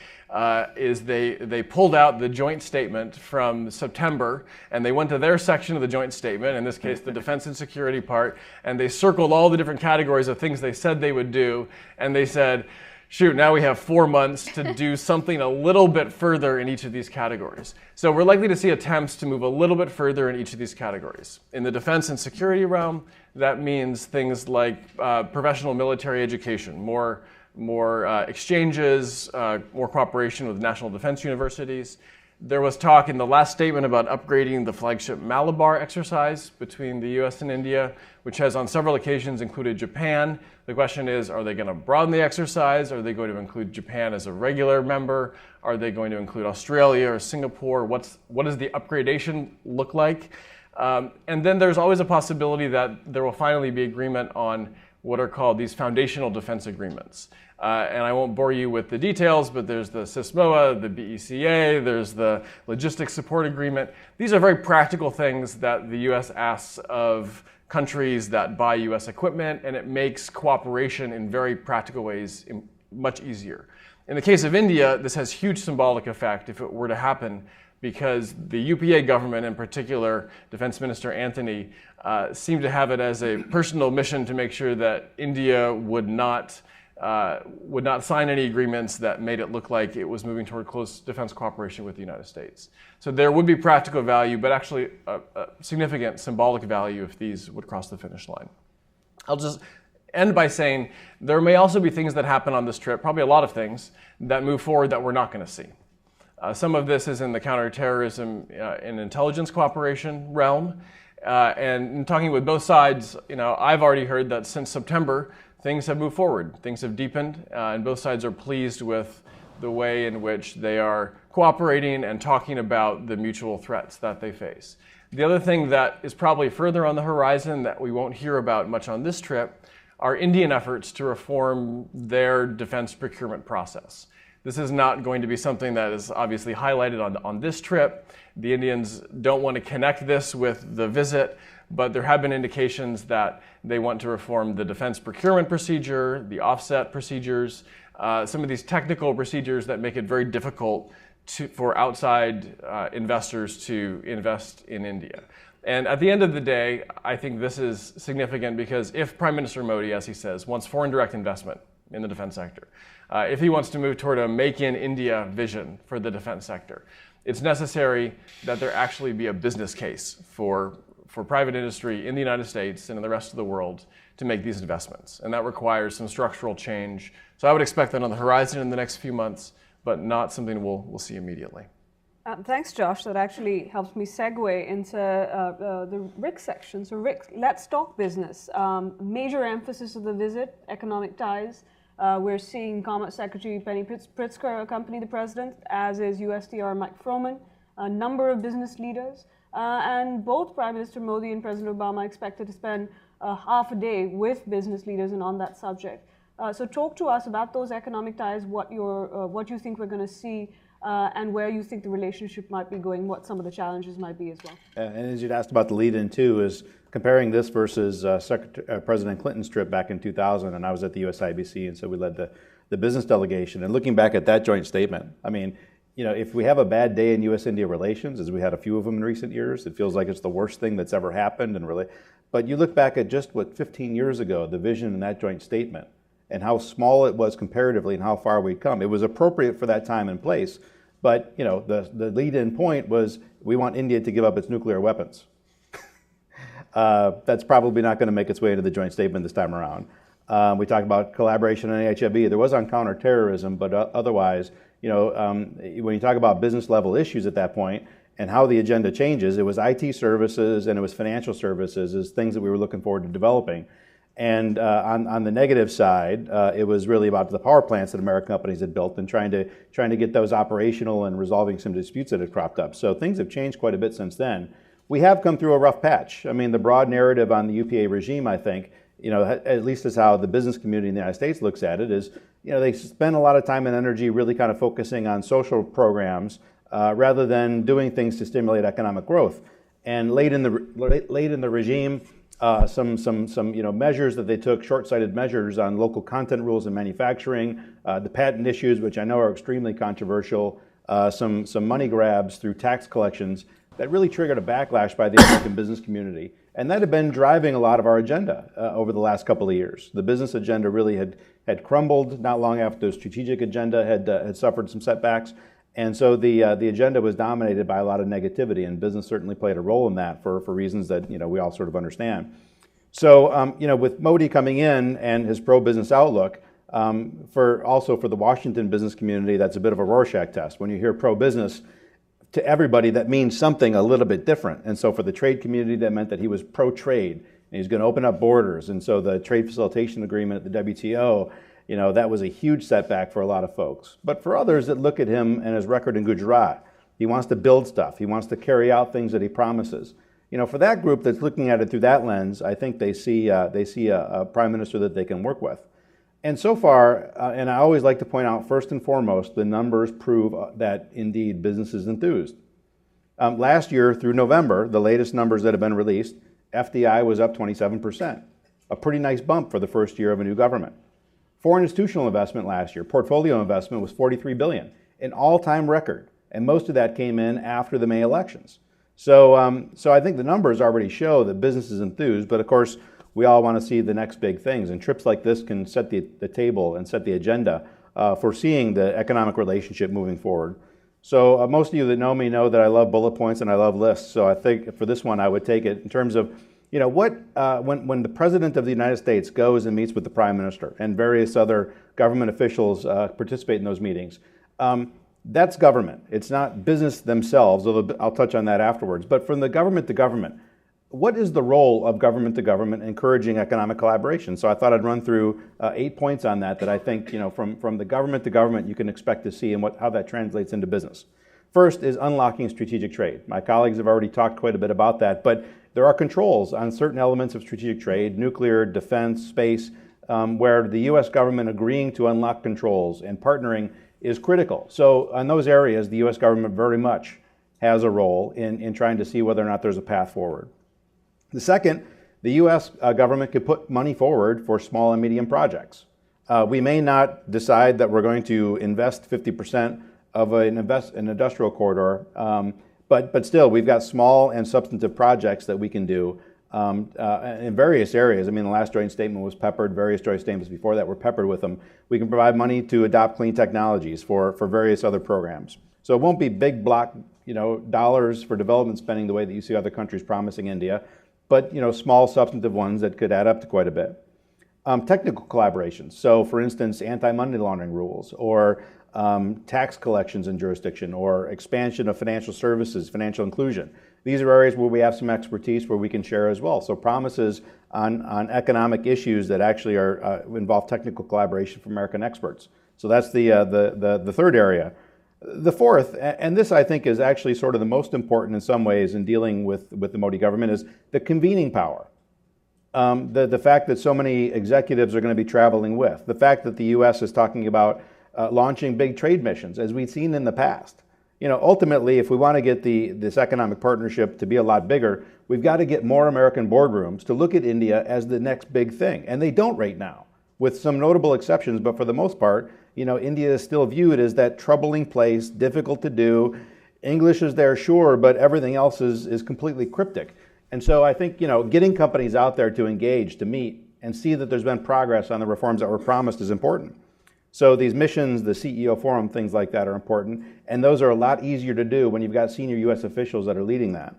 is they pulled out the joint statement from September, and they went to their section of the joint statement, in this case the defense and security part, and they circled all the different categories of things they said they would do, and they said, shoot, now we have 4 months to do something a little bit further in each of these categories. So we're likely to see attempts to move a little bit further in each of these categories. In the defense and security realm, that means things like professional military education, more exchanges, more cooperation with national defense universities. There was talk in the last statement about upgrading the flagship Malabar exercise between the US and India, which has on several occasions included Japan. The question is, are they going to broaden the exercise? Are they going to include Japan as a regular member? Are they going to include Australia or Singapore? What does the upgradation look like? And then there's always a possibility that there will finally be agreement on what are called these foundational defense agreements. And I won't bore you with the details, but there's the CISMOA, the BECA, there's the logistics support agreement. These are very practical things that the US asks of countries that buy US equipment, and it makes cooperation in very practical ways much easier. In the case of India, this has huge symbolic effect if it were to happen, because the UPA government, in particular, Defense Minister Anthony, seemed to have it as a personal mission to make sure that India would not sign any agreements that made it look like it was moving toward close defense cooperation with the United States. So there would be practical value, but actually a significant symbolic value if these would cross the finish line. I'll just end by saying there may also be things that happen on this trip, probably a lot of things, that move forward that we're not going to see. Some of this is in the counterterrorism and intelligence cooperation realm. And in talking with both sides, I've already heard that since September, things have moved forward. Things have deepened, and both sides are pleased with the way in which they are cooperating and talking about the mutual threats that they face. The other thing that is probably further on the horizon that we won't hear about much on this trip are Indian efforts to reform their defense procurement process. This is not going to be something that is obviously highlighted on this trip. The Indians don't want to connect this with the visit, but there have been indications that they want to reform the defense procurement procedure, the offset procedures, some of these technical procedures that make it very difficult for outside investors to invest in India. And at the end of the day, I think this is significant because if Prime Minister Modi, as he says, wants foreign direct investment in the defense sector, if he wants to move toward a Make in India vision for the defense sector, it's necessary that there actually be a business case for private industry in the United States and in the rest of the world to make these investments. And that requires some structural change. So I would expect that on the horizon in the next few months, but not something we'll see immediately. Thanks, Josh. That actually helps me segue into the RIC section. So RIC, let's talk business. Major emphasis of the visit, economic ties. We're seeing Commerce Secretary Penny Pritzker accompany the president, as is USTR Mike Froman, a number of business leaders. And both Prime Minister Modi and President Obama expected to spend half a day with business leaders and on that subject. So talk to us about those economic ties, what you think we're going to see, and where you think the relationship might be going, what some of the challenges might be as well. And as you'd asked about the lead-in too, is comparing this versus President Clinton's trip back in 2000, and I was at the USIBC, and so we led the business delegation. And looking back at that joint statement, I mean, if we have a bad day in U.S.-India relations, as we had a few of them in recent years, it feels like it's the worst thing that's ever happened. But you look back at just 15 years ago, the vision in that joint statement, and how small it was comparatively and how far we'd come. It was appropriate for that time and place, but the lead-in point was we want India to give up its nuclear weapons. That's probably not going to make its way into the joint statement this time around. We talked about collaboration on HIV. There was on counterterrorism, but otherwise, when you talk about business level issues at that point and how the agenda changes, it was IT services and it was financial services as things that we were looking forward to developing. And on the negative side, it was really about the power plants that American companies had built and trying to get those operational and resolving some disputes that had cropped up. So things have changed quite a bit since then. We have come through a rough patch. I mean, the broad narrative on the UPA regime, I think, at least is how the business community in the United States looks at it, is they spend a lot of time and energy really kind of focusing on social programs rather than doing things to stimulate economic growth. And late in the regime, some measures that they took, short-sighted measures on local content rules in manufacturing, the patent issues, which I know are extremely controversial, some money grabs through tax collections that really triggered a backlash by the American business community. And that had been driving a lot of our agenda over the last couple of years. The business agenda really had crumbled not long after the strategic agenda had suffered some setbacks. And so the agenda was dominated by a lot of negativity, and business certainly played a role in that for reasons that we all sort of understand. So with Modi coming in and his pro-business outlook, for the Washington business community, that's a bit of a Rorschach test. When you hear pro-business, to everybody that means something a little bit different. And so for the trade community, that meant that he was pro-trade and he's going to open up borders. And so the trade facilitation agreement at the WTO, that was a huge setback for a lot of folks. But for others that look at him and his record in Gujarat, he wants to build stuff. He wants to carry out things that he promises. For that group that's looking at it through that lens, I think they see a prime minister that they can work with. And so far, and I always like to point out, first and foremost, the numbers prove that indeed business is enthused. Last year through November, the latest numbers that have been released, FDI was up 27%, a pretty nice bump for the first year of a new government. Foreign institutional investment last year, portfolio investment, was $43 billion, an all-time record, and most of that came in after the May elections. So I think the numbers already show that business is enthused, but of course, we all want to see the next big things, and trips like this can set the table and set the agenda for seeing the economic relationship moving forward. So most of you that know me know that I love bullet points and I love lists, so I think for this one I would take it in terms of, when the President of the United States goes and meets with the Prime Minister and various other government officials participate in those meetings, that's government. It's not business themselves, although I'll touch on that afterwards, but from the government to government. What is the role of government to government encouraging economic collaboration? So I thought I'd run through 8 points on that I think from the government to government you can expect to see and how that translates into business. First is unlocking strategic trade. My colleagues have already talked quite a bit about that, but there are controls on certain elements of strategic trade, nuclear, defense, space, where the U.S. government agreeing to unlock controls and partnering is critical. So on those areas, the U.S. government very much has a role in trying to see whether or not there's a path forward. The second, the U.S. government could put money forward for small and medium projects. We may not decide that we're going to invest 50% of an industrial corridor, but still, we've got small and substantive projects that we can do in various areas. I mean, the last joint statement was peppered, various joint statements before that were peppered with them. We can provide money to adopt clean technologies for various other programs. So it won't be big block, dollars for development spending the way that you see other countries promising India, but small substantive ones that could add up to quite a bit. Technical collaborations. So for instance, anti-money laundering rules, or tax collections in jurisdiction, or expansion of financial services, financial inclusion. These are areas where we have some expertise where we can share as well. So promises on economic issues that actually involve technical collaboration from American experts. So that's the third area. The fourth, and this I think is actually sort of the most important in some ways in dealing with the Modi government, is the convening power. The fact that so many executives are going to be traveling with, the fact that the U.S. is talking about launching big trade missions, as we've seen in the past. Ultimately, if we want to get this economic partnership to be a lot bigger, we've got to get more American boardrooms to look at India as the next big thing. And they don't right now, with some notable exceptions, but for the most part, India is still viewed as that troubling place, difficult to do. English is there, sure, but everything else is completely cryptic. And so I think, getting companies out there to engage, to meet, and see that there's been progress on the reforms that were promised is important. So these missions, the CEO forum, things like that are important, and those are a lot easier to do when you've got senior U.S. officials that are leading that.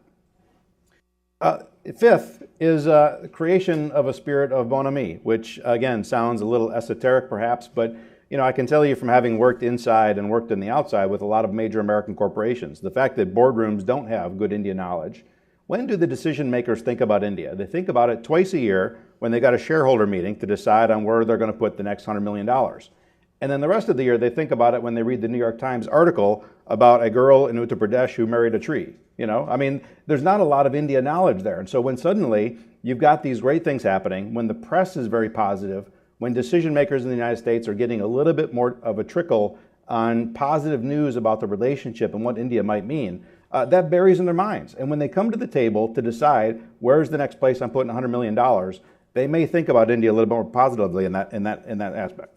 Fifth is the creation of a spirit of bonhomie, which again sounds a little esoteric perhaps, but I can tell you from having worked inside and worked on the outside with a lot of major American corporations, the fact that boardrooms don't have good India knowledge. When do the decision makers think about India? They think about it twice a year when they got a shareholder meeting to decide on where they're going to put the next $100 million. And then the rest of the year, they think about it when they read the New York Times article about a girl in Uttar Pradesh who married a tree. There's not a lot of India knowledge there. And so when suddenly you've got these great things happening, when the press is very positive, when decision makers in the United States are getting a little bit more of a trickle on positive news about the relationship and what India might mean, that buries in their minds. And when they come to the table to decide where's the next place I'm putting $100 million, they may think about India a little bit more positively in that aspect.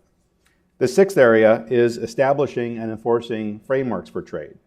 The sixth area is establishing and enforcing frameworks for trade.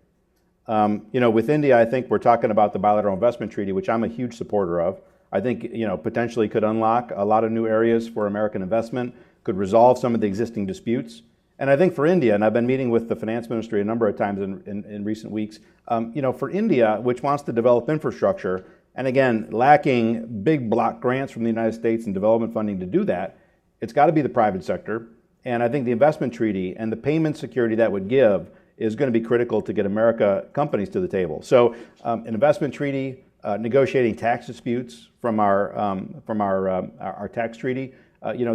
With India, I think we're talking about the bilateral investment treaty, which I'm a huge supporter of. I think, potentially could unlock a lot of new areas for American investment, could resolve some of the existing disputes. And I think for India, and I've been meeting with the finance ministry a number of times in recent weeks, for India, which wants to develop infrastructure, and again, lacking big block grants from the United States and development funding to do that, it's got to be the private sector. And I think the investment treaty and the payment security that would give is going to be critical to get America companies to the table. So an investment treaty, negotiating tax disputes from our tax treaty,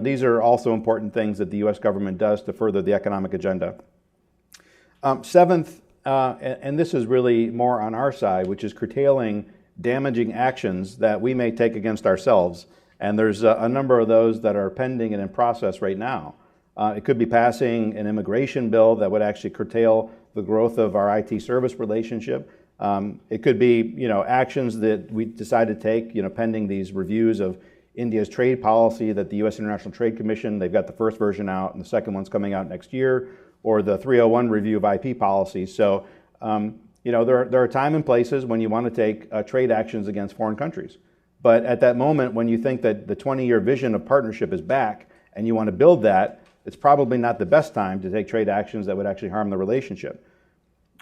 these are also important things that the U.S. government does to further the economic agenda. Seventh, and this is really more on our side, which is curtailing damaging actions that we may take against ourselves. And there's a number of those that are pending and in process right now. It could be passing an immigration bill that would actually curtail the growth of our IT service relationship. It could be, actions that we decide to take, pending these reviews of India's trade policy that the U.S. International Trade Commission, they've got the first version out and the second one's coming out next year, or the 301 review of IP policy. So, there are time and places when you want to take trade actions against foreign countries. But at that moment, when you think that the 20-year vision of partnership is back and you want to build that, it's probably not the best time to take trade actions that would actually harm the relationship.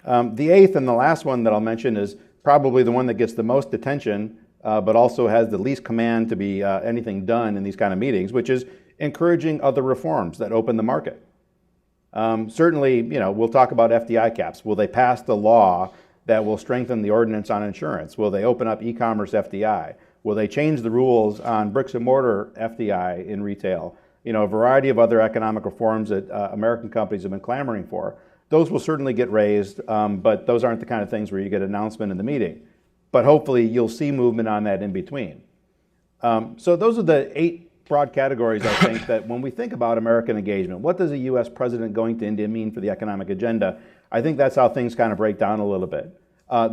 The eighth and the last one that I'll mention is probably the one that gets the most attention, but also has the least command to be anything done in these kind of meetings, which is encouraging other reforms that open the market. Certainly, we'll talk about FDI caps. Will they pass the law that will strengthen the ordinance on insurance? Will they open up e-commerce FDI? Will they change the rules on bricks and mortar FDI in retail? A variety of other economic reforms that American companies have been clamoring for. Those will certainly get raised, but those aren't the kind of things where you get an announcement in the meeting. But hopefully you'll see movement on that in between. So those are the 8 broad categories, I think, that when we think about American engagement, what does a U.S. president going to India mean for the economic agenda? I think that's how things kind of break down a little bit.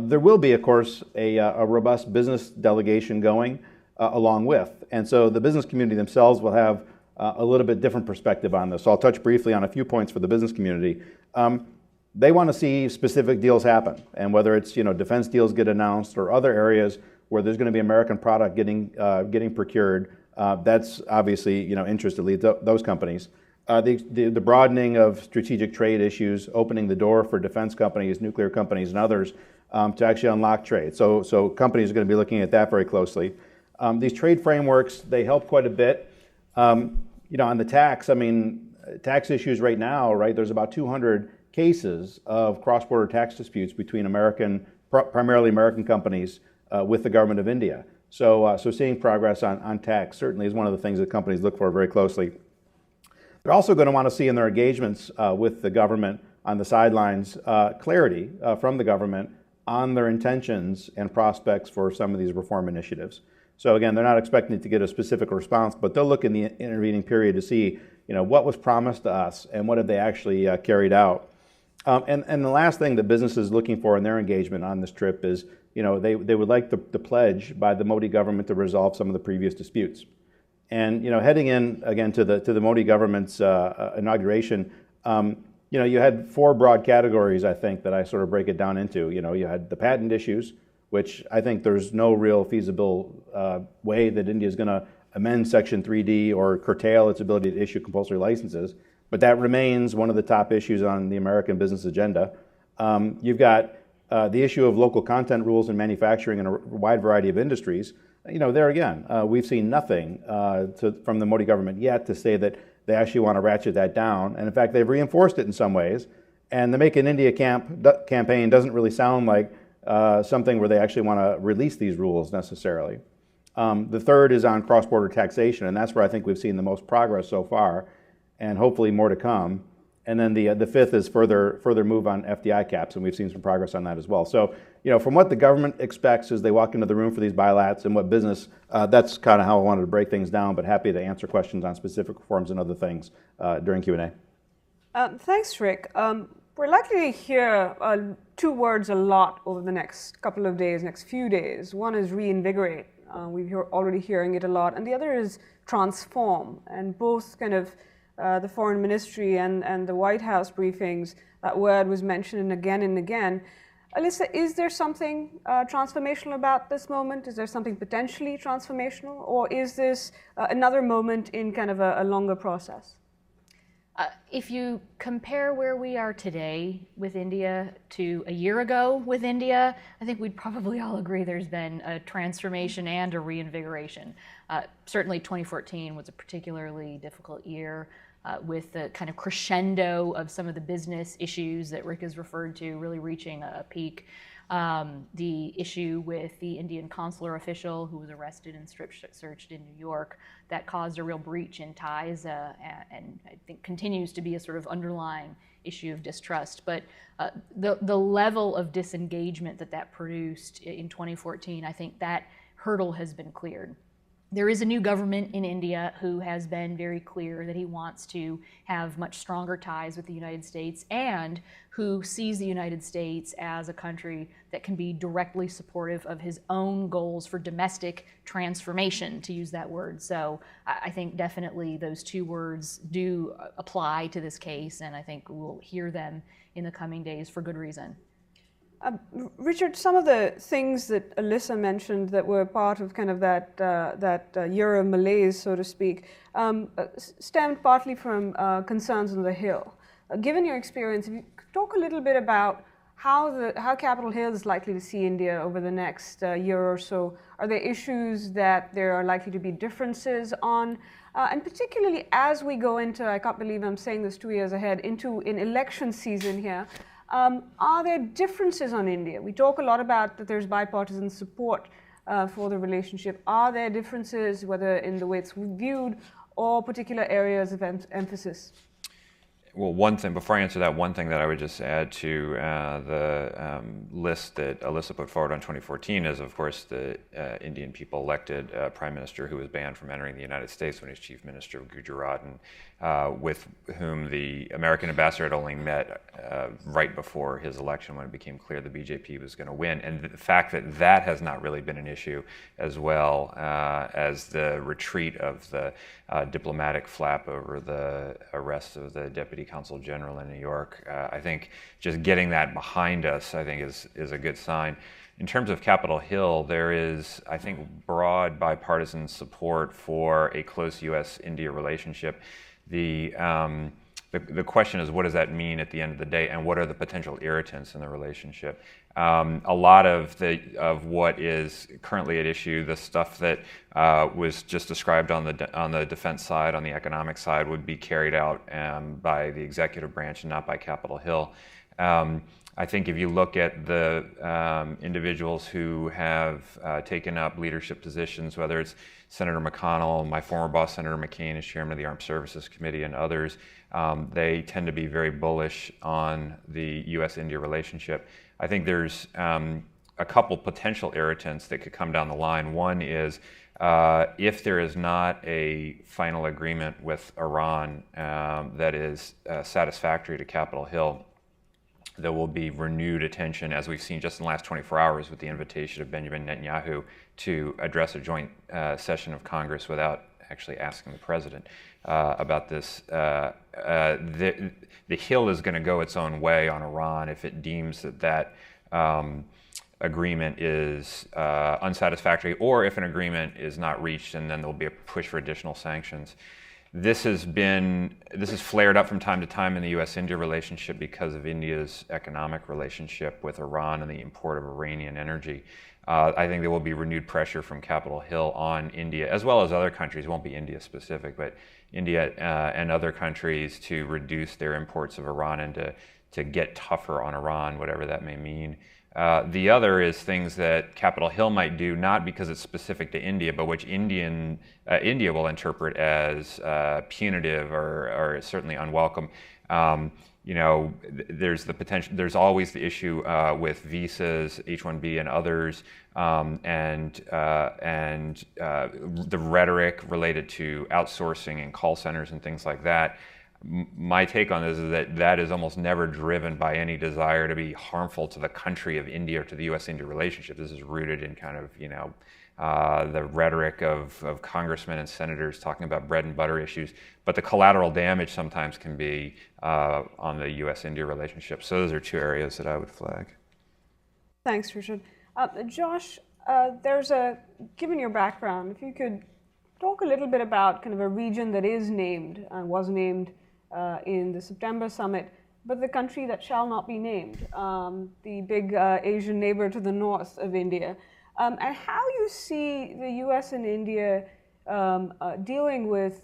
There will be, of course, a robust business delegation going along with. And so the business community themselves will have a little bit different perspective on this. So I'll touch briefly on a few points for the business community. They want to see specific deals happen, and whether it's defense deals get announced or other areas where there's going to be American product getting procured, that's obviously interest to lead those companies. The broadening of strategic trade issues, opening the door for defense companies, nuclear companies, and others to actually unlock trade. So companies are going to be looking at that very closely. These trade frameworks, they help quite a bit. On the tax, tax issues right now, right? There's about 200 cases of cross-border tax disputes between primarily American companies with the government of India. So seeing progress on tax certainly is one of the things that companies look for very closely. They're also going to want to see in their engagements with the government on the sidelines clarity from the government on their intentions and prospects for some of these reform initiatives. So again, they're not expecting to get a specific response, but they'll look in the intervening period to see, what was promised to us and what have they actually carried out. And the last thing that business is looking for in their engagement on this trip is, they would like the pledge by the Modi government to resolve some of the previous disputes. And heading in again to the Modi government's inauguration, you had 4 broad categories, I think, that I sort of break it down into. You had the patent issues, which I think there's no real feasible way that India is going to amend Section 3D or curtail its ability to issue compulsory licenses. But that remains one of the top issues on the American business agenda. You've got the issue of local content rules in manufacturing in a wide variety of industries. There again, we've seen nothing from the Modi government yet to say that they actually want to ratchet that down. And in fact, they've reinforced it in some ways. And the Make in India campaign doesn't really sound like something where they actually want to release these rules necessarily. The third is on cross-border taxation, and that's where I think we've seen the most progress so far, and hopefully more to come. And then the fifth is further move on FDI caps, and we've seen some progress on that as well. So, from what the government expects as they walk into the room for these bilats and what business, that's kind of how I wanted to break things down, but happy to answer questions on specific reforms and other things during Q&A. Thanks, Rick. We're likely to hear two words a lot over the next couple of days, next few days. One is reinvigorate. We're already hearing it a lot. And the other is transform. And both kind of the Foreign Ministry and the White House briefings, that word was mentioned again and again. Alyssa, is there something transformational about this moment? Is there something potentially transformational? Or is this another moment in kind of a longer process? If you compare where we are today with India to a year ago with India, I think we'd probably all agree there's been a transformation and a reinvigoration. Certainly 2014 was a particularly difficult year with the kind of crescendo of some of the business issues that Rick has referred to really reaching a peak. The issue with the Indian consular official who was arrested and strip searched in New York, that caused a real breach in ties and I think continues to be a sort of underlying issue of distrust. But the level of disengagement that produced in 2014, I think that hurdle has been cleared. There is a new government in India who has been very clear that he wants to have much stronger ties with the United States and who sees the United States as a country that can be directly supportive of his own goals for domestic transformation, to use that word. So I think definitely those two words do apply to this case, and I think we'll hear them in the coming days for good reason. Richard, some of the things that Alyssa mentioned that were part of kind of that year of malaise, so to speak, stemmed partly from concerns on the Hill. Given your experience, if you could talk a little bit about how Capitol Hill is likely to see India over the next year or so. Are there issues that there are likely to be differences on? And particularly as we go into, I can't believe I'm saying this 2 years ahead, into an election season here, are there differences on India? We talk a lot about that there's bipartisan support for the relationship. Are there differences, whether in the way it's viewed or particular areas of emphasis? Well, one thing, before I answer that, one thing that I would just add to the list that Alyssa put forward on 2014 is, of course, the Indian people elected Prime Minister who was banned from entering the United States when he was Chief Minister of Gujarat, and with whom the American ambassador had only met right before his election when it became clear the BJP was going to win. And the fact that that has not really been an issue, as well as the retreat of the diplomatic flap over the arrest of the Deputy Consul General in New York, I think just getting that behind us, I think is a good sign. In terms of Capitol Hill, there is, I think, broad bipartisan support for a close U.S.-India relationship. The question is, what does that mean at the end of the day, and what are the potential irritants in the relationship? A lot of what is currently at issue, the stuff that was just described on the defense side, on the economic side, would be carried out by the executive branch and not by Capitol Hill. I think if you look at the individuals who have taken up leadership positions, whether it's Senator McConnell, my former boss, Senator McCain, as chairman of the Armed Services Committee, and others, they tend to be very bullish on the U.S.-India relationship. I think there's a couple potential irritants that could come down the line. One is if there is not a final agreement with Iran that is satisfactory to Capitol Hill, there will be renewed attention, as we've seen just in the last 24 hours with the invitation of Benjamin Netanyahu to address a joint session of Congress without actually asking the president about this. The Hill is going to go its own way on Iran if it deems that agreement is unsatisfactory, or if an agreement is not reached, and then there'll be a push for additional sanctions. This has flared up from time to time in the U.S.-India relationship because of India's economic relationship with Iran and the import of Iranian energy. I think there will be renewed pressure from Capitol Hill on India, as well as other countries. It won't be India specific, but India and other countries to reduce their imports of Iran and to get tougher on Iran, whatever that may mean. The other is things that Capitol Hill might do, not because it's specific to India, but which India will interpret as punitive or certainly unwelcome. You know, there's the potential. There's always the issue with visas, H-1B, and others, and the rhetoric related to outsourcing and call centers and things like that. My take on this is that that is almost never driven by any desire to be harmful to the country of India or to the U.S.-India relationship. This is rooted in kind of, you know, the rhetoric of congressmen and senators talking about bread and butter issues, but the collateral damage sometimes can be on the U.S.-India relationship. So those are two areas that I would flag. Thanks, Richard. Josh, given your background, if you could talk a little bit about kind of a region that is named and was named in the September summit, but the country that shall not be named, the big Asian neighbor to the north of India. And how you see the U.S. and India dealing with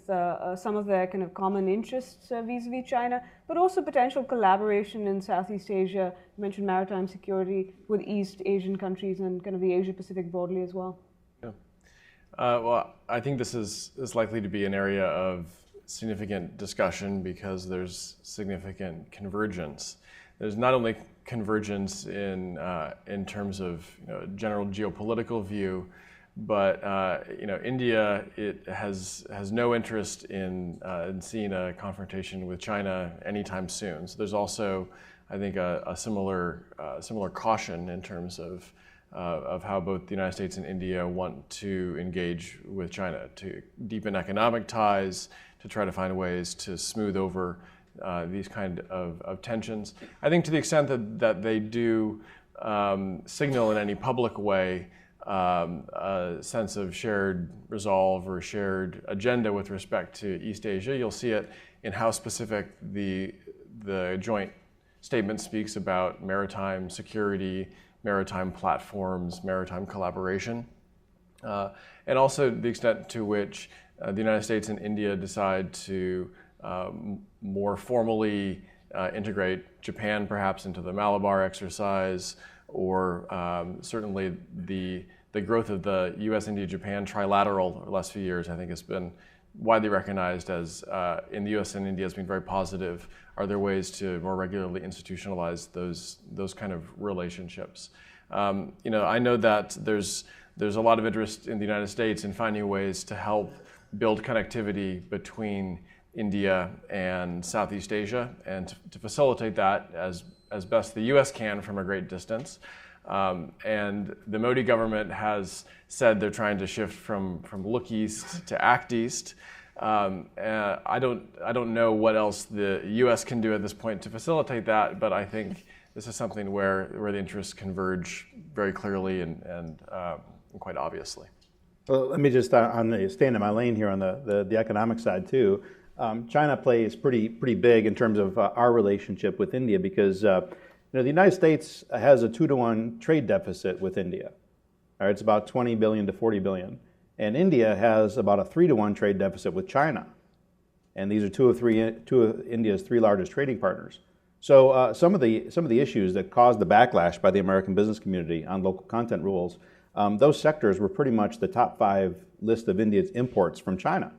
some of their kind of common interests vis-a-vis China, but also potential collaboration in Southeast Asia. You mentioned maritime security with East Asian countries and kind of the Asia-Pacific broadly as well. Yeah. Well, I think this is likely to be an area of significant discussion because there's significant convergence. There's not only convergence in terms of, you know, general geopolitical view, but you know, India has no interest in seeing a confrontation with China anytime soon. So there's also, I think, a similar caution in terms of how both the United States and India want to engage with China, to deepen economic ties, to try to find ways to smooth over these kind of tensions. I think to the extent that they do signal in any public way a sense of shared resolve or shared agenda with respect to East Asia, you'll see it in how specific the joint statement speaks about maritime security, maritime platforms, maritime collaboration, and also the extent to which the United States and India decide to more formally integrate Japan perhaps into the Malabar exercise, or certainly the growth of the U.S., India, Japan trilateral over the last few years, I think, has been widely recognized as, in the U.S. and India, has been very positive. Are there ways to more regularly institutionalize those kind of relationships? You know, I know that there's a lot of interest in the United States in finding ways to help build connectivity between India and Southeast Asia, and to facilitate that as best the U.S. can from a great distance. And the Modi government has said they're trying to shift from look east to act east. I don't know what else the U.S. can do at this point to facilitate that, but I think this is something where the interests converge very clearly and quite obviously. Well, let me just stand in my lane here on the economic side too. China plays pretty big in terms of our relationship with India because you know, the United States has a 2-to-1 trade deficit with India. All right, it's about 20 billion to 40 billion, and India has about a 3-to-1 trade deficit with China, and these are two of India's 3 largest trading partners. So some of the issues that caused the backlash by the American business community on local content rules, those sectors were pretty much the top 5 list of India's imports from China.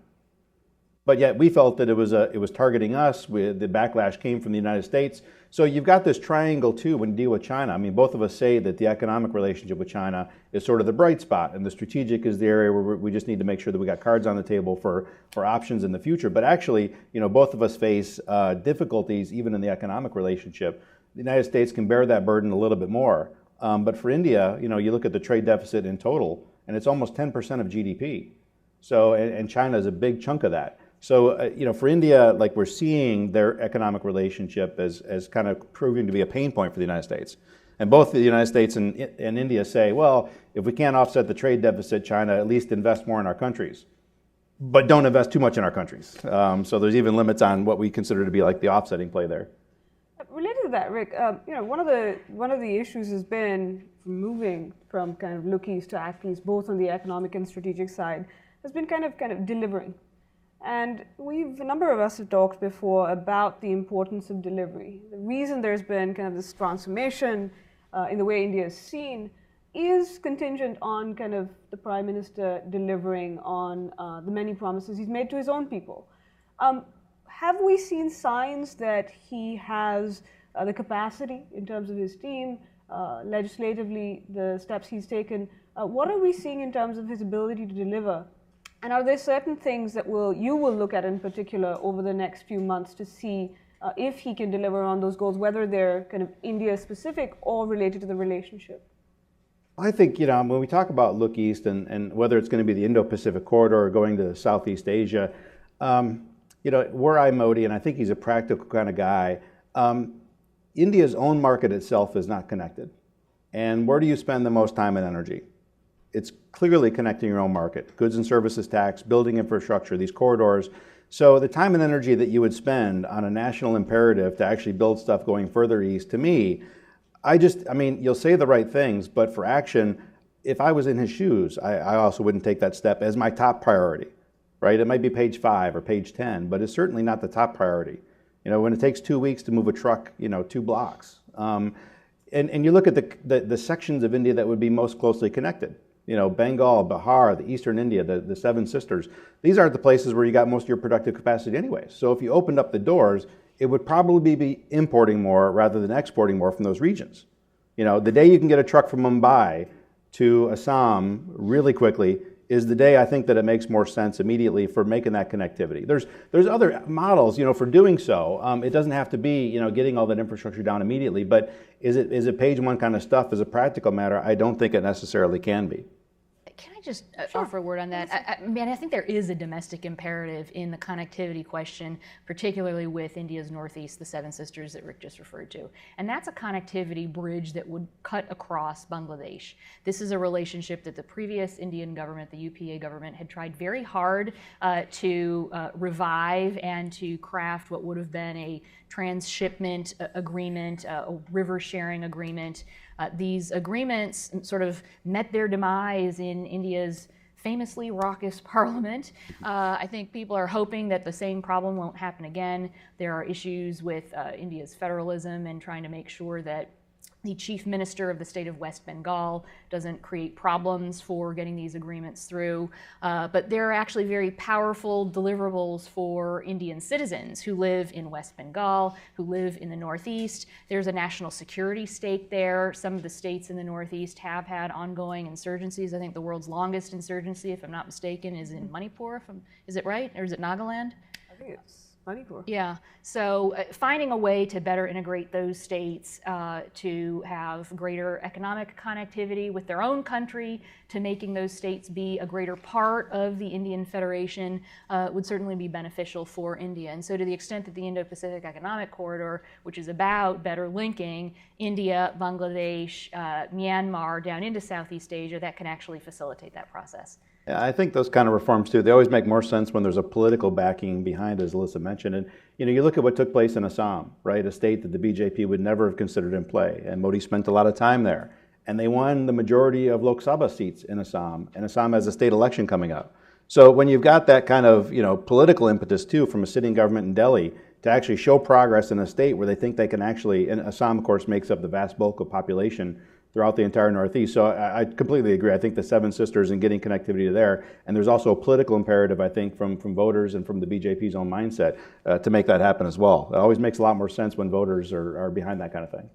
But yet we felt that it was targeting us. The backlash came from the United States. So you've got this triangle too when you deal with China. I mean, both of us say that the economic relationship with China is sort of the bright spot, and the strategic is the area where we just need to make sure that we got cards on the table for options in the future. But actually, you know, both of us face difficulties even in the economic relationship. The United States can bear that burden a little bit more. But for India, you know, you look at the trade deficit in total, and it's almost 10% of GDP. So, and China is a big chunk of that. So, you know, for India, like we're seeing their economic relationship as kind of proving to be a pain point for the United States. And both the United States and India say, well, if we can't offset the trade deficit, China, at least invest more in our countries. But don't invest too much in our countries. So there's even limits on what we consider to be like the offsetting play there. Related to that, Rick, you know, one of the issues has been moving from kind of look east to act east, both on the economic and strategic side, has been kind of delivering. And a number of us have talked before about the importance of delivery. The reason there's been kind of this transformation in the way India is seen is contingent on kind of the Prime Minister delivering on the many promises he's made to his own people. have we seen signs that he has the capacity in terms of his team, legislatively, the steps he's taken? What are we seeing in terms of his ability to deliver? And are there certain things that you will look at in particular over the next few months to see if he can deliver on those goals, whether they're kind of India-specific or related to the relationship? I think, when we talk about look east and whether it's going to be the Indo-Pacific corridor or going to Southeast Asia, where I'm Modi, and I think he's a practical kind of guy, India's own market itself is not connected. And where do you spend the most time and energy? It's clearly connecting your own market, goods and services tax, building infrastructure, these corridors. So the time and energy that you would spend on a national imperative to actually build stuff going further east, to me, you'll say the right things, but for action, if I was in his shoes, I also wouldn't take that step as my top priority, right? It might be page 5 or page 10, but it's certainly not the top priority. When it takes 2 weeks to move a truck, 2 blocks. And you look at the sections of India that would be most closely connected. Bengal, Bihar, the eastern India, the Seven Sisters. These aren't the places where you got most of your productive capacity anyway. So if you opened up the doors, it would probably be importing more rather than exporting more from those regions. The day you can get a truck from Mumbai to Assam really quickly is the day I think that it makes more sense immediately for making that connectivity. There's other models, for doing so. It doesn't have to be, getting all that infrastructure down immediately, but is it page 1 kind of stuff as a practical matter? I don't think it necessarily can be. Can I just offer a word on that? I think there is a domestic imperative in the connectivity question, particularly with India's northeast, the Seven Sisters that Rick just referred to. And that's a connectivity bridge that would cut across Bangladesh. This is a relationship that the previous Indian government, the UPA government, had tried very hard to revive and to craft what would have been a transshipment agreement, a river sharing agreement. These agreements sort of met their demise in India's famously raucous parliament. I think people are hoping that the same problem won't happen again. There are issues with India's federalism and trying to make sure that the chief minister of the state of West Bengal doesn't create problems for getting these agreements through. But there are actually very powerful deliverables for Indian citizens who live in West Bengal, who live in the Northeast. There's a national security stake there. Some of the states in the Northeast have had ongoing insurgencies. I think the world's longest insurgency, if I'm not mistaken, is in Manipur. Is it right? Or is it Nagaland? I think it's Manipur. Yeah, so finding a way to better integrate those states to have greater economic connectivity with their own country, to making those states be a greater part of the Indian Federation would certainly be beneficial for India. And so to the extent that the Indo-Pacific Economic Corridor, which is about better linking India, Bangladesh, Myanmar down into Southeast Asia, that can actually facilitate that process. Yeah, I think those kind of reforms too, they always make more sense when there's a political backing behind, as Alyssa mentioned. And you look at what took place in Assam, right? A state that the BJP would never have considered in play. And Modi spent a lot of time there. And they won the majority of Lok Sabha seats in Assam. And Assam has a state election coming up. So when you've got that kind of political impetus too from a sitting government in Delhi to actually show progress in a state where they think they can actually, and Assam of course makes up the vast bulk of population throughout the entire Northeast. So I completely agree. I think the Seven Sisters and getting connectivity to there, and there's also a political imperative, I think, from voters and from the BJP's own mindset to make that happen as well. It always makes a lot more sense when voters are behind that kind of thing.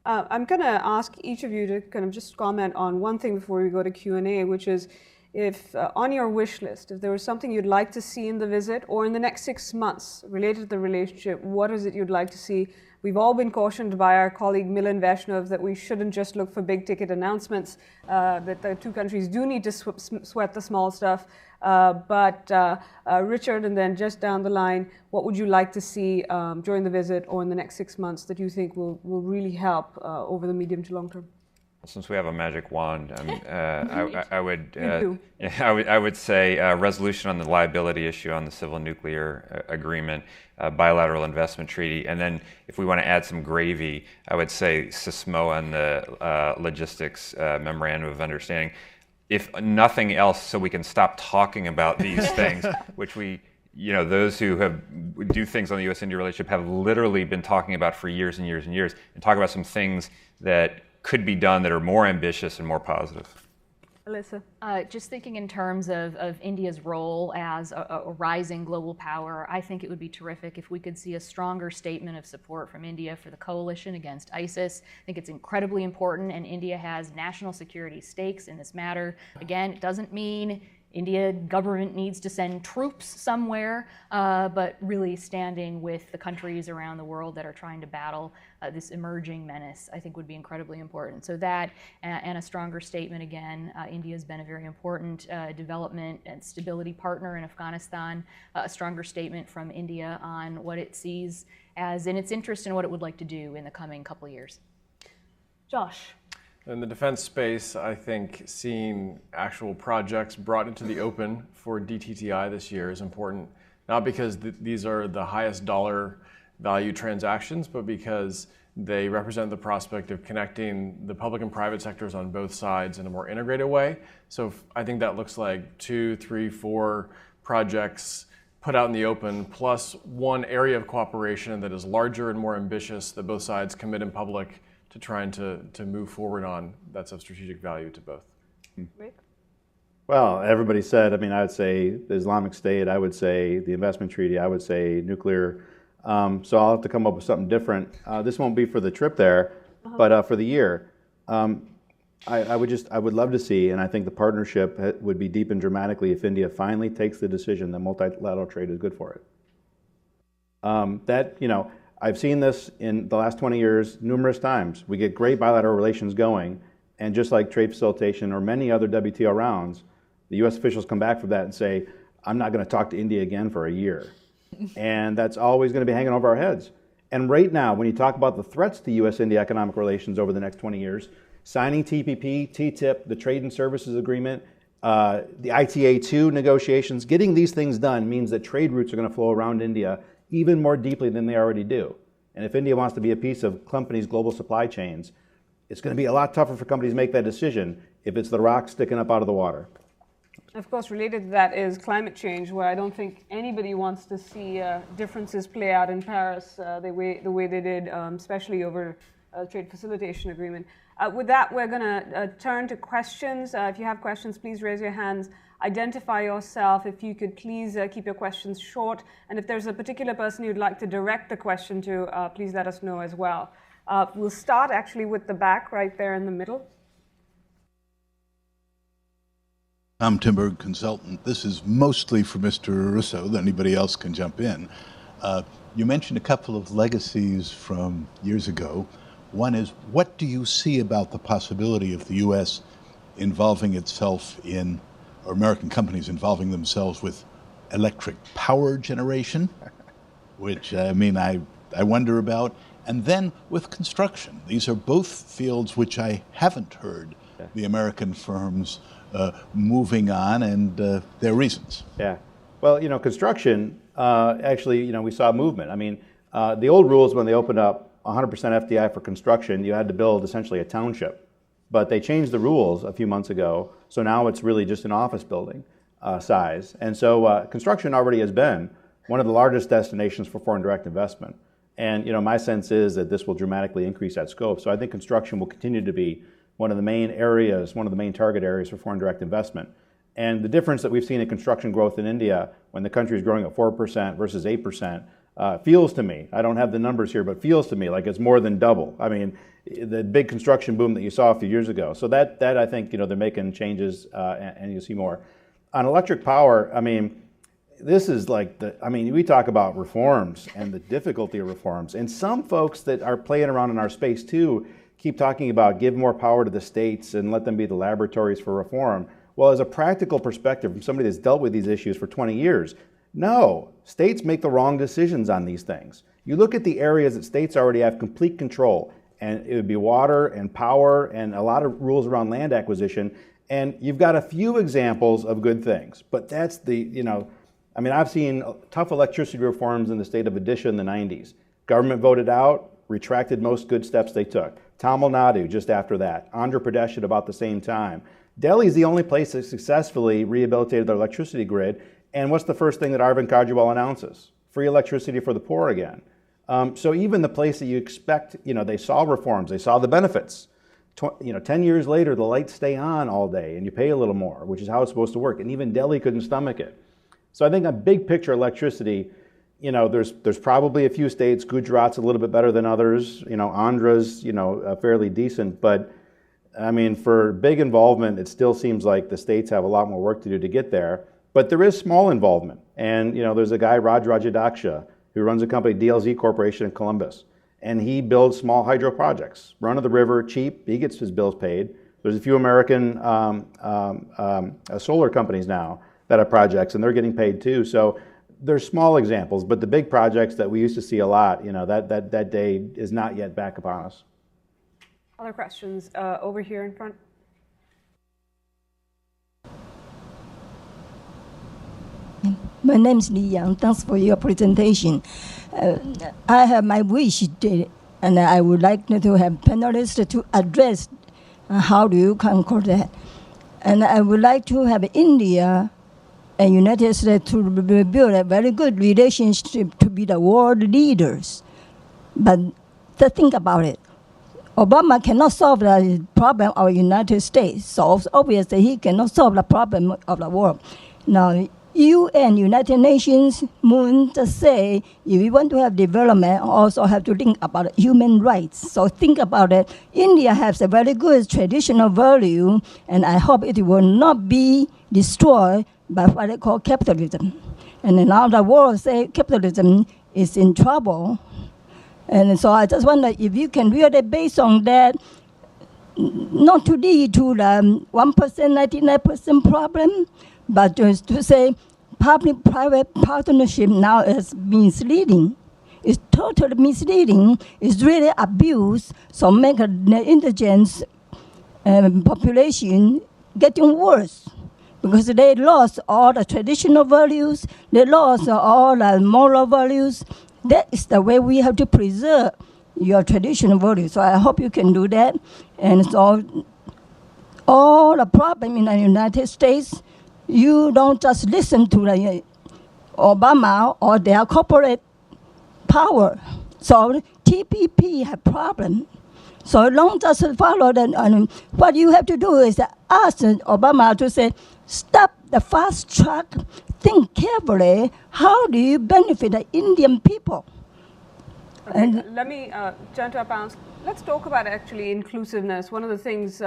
I'm going to ask each of you to kind of just comment on one thing before we go to Q&A, which is if on your wish list, if there was something you'd like to see in the visit or in the next 6 months related to the relationship, what is it you'd like to see? We've all been cautioned by our colleague Milan Vaishnav that we shouldn't just look for big ticket announcements, that the two countries do need to sweat the small stuff. But Richard, and then just down the line, what would you like to see during the visit or in the next 6 months that you think will really help over the medium to long term? Since we have a magic wand, I would say resolution on the liability issue on the civil nuclear agreement, bilateral investment treaty, and then if we want to add some gravy, I would say SISMO and the logistics memorandum of understanding. If nothing else, so we can stop talking about these things, which we, those who do things on the U.S.-India relationship have literally been talking about for years and years and years, and talk about some things that could be done that are more ambitious and more positive. Alyssa? Just thinking in terms of India's role as a rising global power, I think it would be terrific if we could see a stronger statement of support from India for the coalition against ISIS. I think it's incredibly important, and India has national security stakes in this matter. Again, it doesn't mean India government needs to send troops somewhere, but really standing with the countries around the world that are trying to battle this emerging menace, I think would be incredibly important. So that and a stronger statement again. India has been a very important development and stability partner in Afghanistan. A stronger statement from India on what it sees as in its interest and what it would like to do in the coming couple of years. Josh? In the defense space, I think seeing actual projects brought into the open for DTTI this year is important, not because these are the highest dollar value transactions, but because they represent the prospect of connecting the public and private sectors on both sides in a more integrated way. So I think that looks like 2, 3, 4 projects put out in the open, plus one area of cooperation that is larger and more ambitious that both sides commit in public to trying to move forward on, that's of strategic value to both. Rick? Well, everybody said, I mean, I would say the Islamic State, I would say the investment treaty, I would say nuclear. So I'll have to come up with something different. This won't be for the trip there, but for the year. I would love to see, and I think the partnership would be deepened dramatically if India finally takes the decision that multilateral trade is good for it. I've seen this in the last 20 years numerous times. We get great bilateral relations going, and just like trade facilitation or many other WTO rounds, the U.S. officials come back from that and say, I'm not going to talk to India again for a year. And that's always going to be hanging over our heads. And right now, when you talk about the threats to U.S.-India economic relations over the next 20 years, signing TPP, TTIP, the Trade and Services Agreement, the ITA-2 negotiations, getting these things done means that trade routes are going to flow around India even more deeply than they already do. And if India wants to be a piece of companies' global supply chains, it's going to be a lot tougher for companies to make that decision if it's the rock sticking up out of the water. Of course, related to that is climate change, where I don't think anybody wants to see differences play out in Paris the way they did, especially over trade facilitation agreement. With that, we're going to turn to questions. If you have questions, please raise your hands. Identify yourself. If you could please keep your questions short. And if there's a particular person you'd like to direct the question to, please let us know as well. We'll start actually with the back right there in the middle. I'm Timberg, consultant. This is mostly for Mr. Russo. Anybody else can jump in. You mentioned a couple of legacies from years ago. One is, what do you see about the possibility of the U.S. involving itself in, or American companies involving themselves with electric power generation, which I wonder about, and then with construction. These are both fields which I haven't heard the American firms moving on, and their reasons. Yeah. Well, construction, actually, we saw movement. I mean, the old rules when they opened up 100% FDI for construction, you had to build essentially a township. But they changed the rules a few months ago, so now it's really just an office building size. And so construction already has been one of the largest destinations for foreign direct investment. And my sense is that this will dramatically increase that scope. So I think construction will continue to be one of the main areas, one of the main target areas for foreign direct investment. And the difference that we've seen in construction growth in India, when the country is growing at 4% versus 8%, feels to me, I don't have the numbers here, but feels to me like it's more than double. I mean, the big construction boom that you saw a few years ago. So that I think, they're making changes and you'll see more. On electric power, I mean, this is like we talk about reforms and the difficulty of reforms. And some folks that are playing around in our space too keep talking about give more power to the states and let them be the laboratories for reform. Well, as a practical perspective from somebody that's dealt with these issues for 20 years, no, states make the wrong decisions on these things. You look at the areas that states already have complete control, and it would be water and power and a lot of rules around land acquisition, and you've got a few examples of good things, but that's I've seen tough electricity reforms in the state of Odisha in the 90s. Government voted out, retracted most good steps they took. Tamil Nadu just after that. Andhra Pradesh at about the same time. Delhi is the only place that successfully rehabilitated their electricity grid. And what's the first thing that Arvind Kejriwal announces? Free electricity for the poor again. So even the place that you expect, they saw reforms, they saw the benefits. 10 years later, the lights stay on all day and you pay a little more, which is how it's supposed to work. And even Delhi couldn't stomach it. So I think a big picture electricity, there's probably a few states, Gujarat's a little bit better than others, Andhra's, fairly decent. But I mean, for big involvement, it still seems like the states have a lot more work to do to get there. But there is small involvement. And, there's a guy, Raj Rajadaksha, who runs a company, DLZ Corporation in Columbus. And he builds small hydro projects, run of the river, cheap, he gets his bills paid. There's a few American solar companies now that have projects, and they're getting paid too. So there's small examples, but the big projects that we used to see a lot, that day is not yet back upon us. Other questions over here in front? My name is Li Yang. Thanks for your presentation. I have my wish, and I would like to have panelists to address how do you conquer that. And I would like to have India and United States to build a very good relationship to be the world leaders. But to think about it, Obama cannot solve the problem of the United States, so obviously he cannot solve the problem of the world. Now, UN, United Nations, Moon just say, if we want to have development, also have to think about human rights. So think about it. India has a very good traditional value, and I hope it will not be destroyed by what they call capitalism. And now the world say capitalism is in trouble. And so I just wonder if you can really, based on that, not to lead to the 1%, 99% problem, but just to say public-private partnership now is misleading. It's totally misleading. It's really abuse, so make the indigent population getting worse because they lost all the traditional values, they lost all the moral values. That is the way we have to preserve your traditional values. So I hope you can do that. And so all the problem in the United States, you don't just listen to the Obama or their corporate power. So TPP have problem. So don't just follow that. And what you have to do is ask Obama to say, stop the fast track, think carefully, how do you benefit the Indian people? Okay, and let me turn to our panelists. Let's talk about actually inclusiveness. One of the things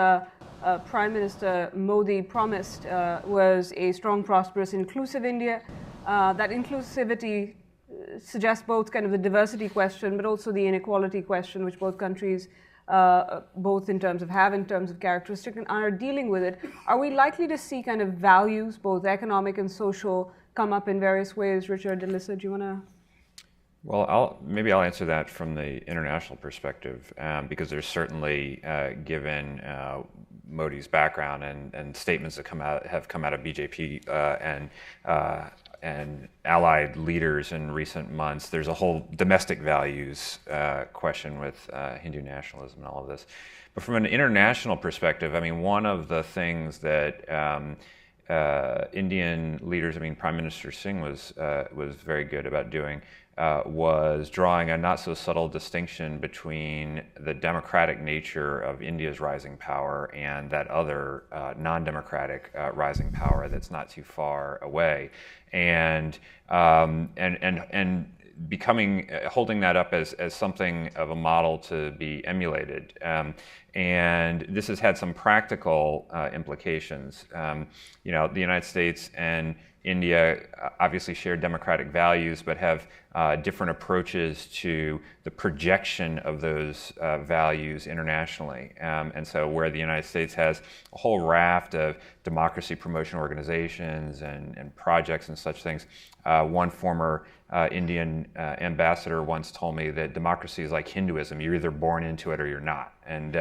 Prime Minister Modi promised was a strong, prosperous, inclusive India. That inclusivity suggests both kind of the diversity question, but also the inequality question, which both countries, both in terms of characteristics, and are dealing with it. Are we likely to see kind of values, both economic and social, come up in various ways? Richard, Delissa, do you want to? Well, maybe I'll answer that from the international perspective, because there's certainly, given Modi's background and statements that have come out of BJP and allied leaders in recent months, there's a whole domestic values question with Hindu nationalism and all of this. But from an international perspective, I mean, one of the things that Indian leaders, I mean, Prime Minister Singh was very good about doing, was drawing a not so subtle distinction between the democratic nature of India's rising power and that other non-democratic rising power that's not too far away, and holding that up as something of a model to be emulated. And this has had some practical implications. The United States and India obviously share democratic values, but have different approaches to the projection of those values internationally. And so where the United States has a whole raft of democracy promotion organizations and projects and such things, one former Indian ambassador once told me that democracy is like Hinduism. You're either born into it or you're not. And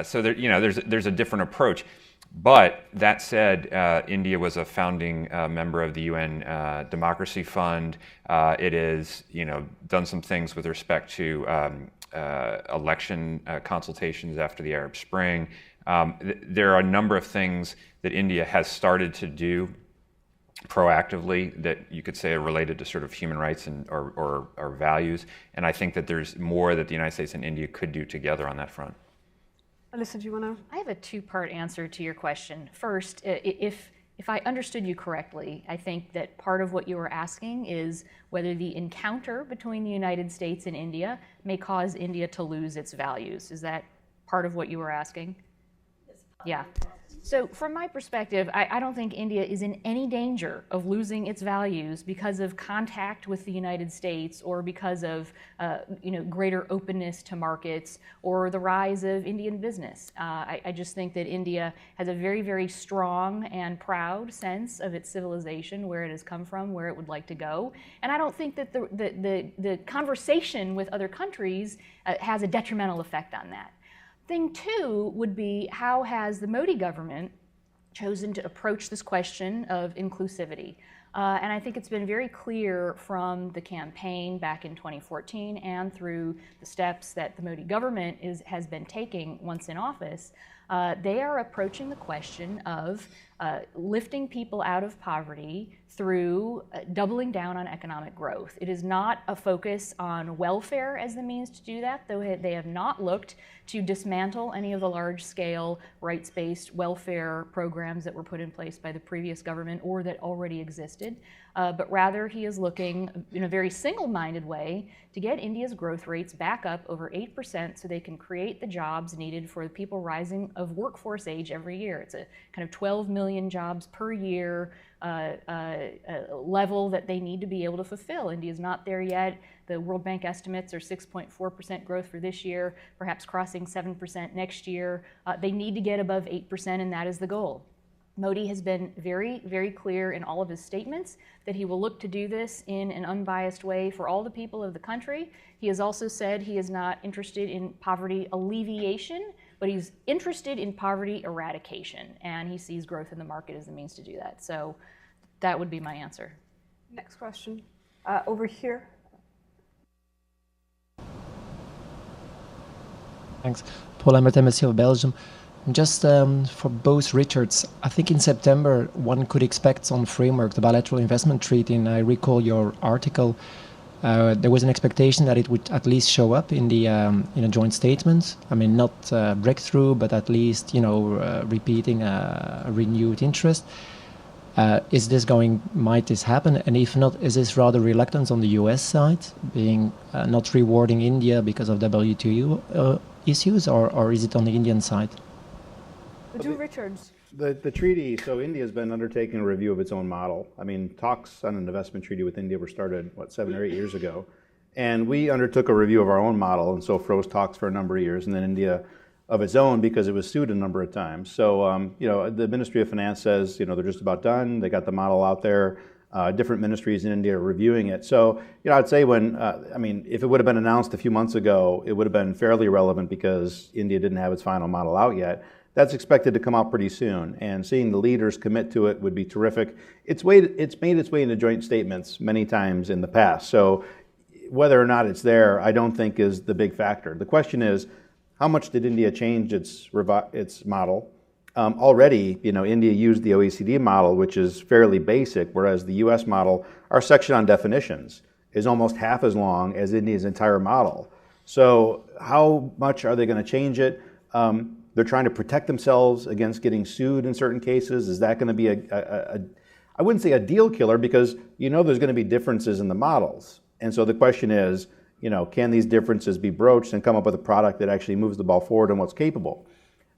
so there's a different approach. But that said, India was a founding member of the UN Democracy Fund. It has, done some things with respect to election consultations after the Arab Spring. There are a number of things that India has started to do proactively that you could say are related to sort of human rights or values. And I think that there's more that the United States and India could do together on that front. Alyssa, do you want to? I have a two-part answer to your question. First, if I understood you correctly, I think that part of what you were asking is whether the encounter between the United States and India may cause India to lose its values. Is that part of what you were asking? Yeah. So from my perspective, I don't think India is in any danger of losing its values because of contact with the United States or because of greater openness to markets or the rise of Indian business. I just think that India has a very, very strong and proud sense of its civilization, where it has come from, where it would like to go. And I don't think that the conversation with other countries has a detrimental effect on that. Thing two would be, how has the Modi government chosen to approach this question of inclusivity? And I think it's been very clear from the campaign back in 2014 and through the steps that the Modi government has been taking once in office. They are approaching the question of lifting people out of poverty through doubling down on economic growth. It is not a focus on welfare as the means to do that, though they have not looked to dismantle any of the large-scale rights-based welfare programs that were put in place by the previous government or that already existed. But rather he is looking in a very single-minded way to get India's growth rates back up over 8% so they can create the jobs needed for the people rising of workforce age every year. It's a kind of 12 million jobs per year level that they need to be able to fulfill. India's not there yet. The World Bank estimates are 6.4% growth for this year, perhaps crossing 7% next year. They need to get above 8%, and that is the goal. Modi has been very, very clear in all of his statements that he will look to do this in an unbiased way for all the people of the country. He has also said he is not interested in poverty alleviation, but he's interested in poverty eradication, and he sees growth in the market as the means to do that. So that would be my answer. Next question. Over here. Thanks. Paul Emmerton of Belgium. Just for both Richards, I think in September one could expect some framework, the bilateral investment treaty, and I recall your article. There was an expectation that it would at least show up in the in a joint statement. I mean, not breakthrough, but at least repeating a renewed interest. Might this happen? And if not, is this rather reluctance on the U.S. side, being not rewarding India because of WTO issues, or is it on the Indian side? Do Richards. The treaty, so India's been undertaking a review of its own model. I mean, talks on an investment treaty with India were started, 7 or 8 years ago? And we undertook a review of our own model, and so froze talks for a number of years, and then India of its own because it was sued a number of times. So, the Ministry of Finance says, they're just about done. They got the model out there. Different ministries in India are reviewing it. So, I'd say if it would have been announced a few months ago, it would have been fairly relevant because India didn't have its final model out yet. That's expected to come out pretty soon, and seeing the leaders commit to it would be terrific. It's made its way into joint statements many times in the past, so whether or not it's there, I don't think is the big factor. The question is, how much did India change its model? Already, India used the OECD model, which is fairly basic, whereas the US model, our section on definitions, is almost half as long as India's entire model. So how much are they going to change it? They're trying to protect themselves against getting sued in certain cases. Is that going to be I wouldn't say a deal killer, because there's going to be differences in the models. And so the question is, can these differences be broached and come up with a product that actually moves the ball forward and what's capable?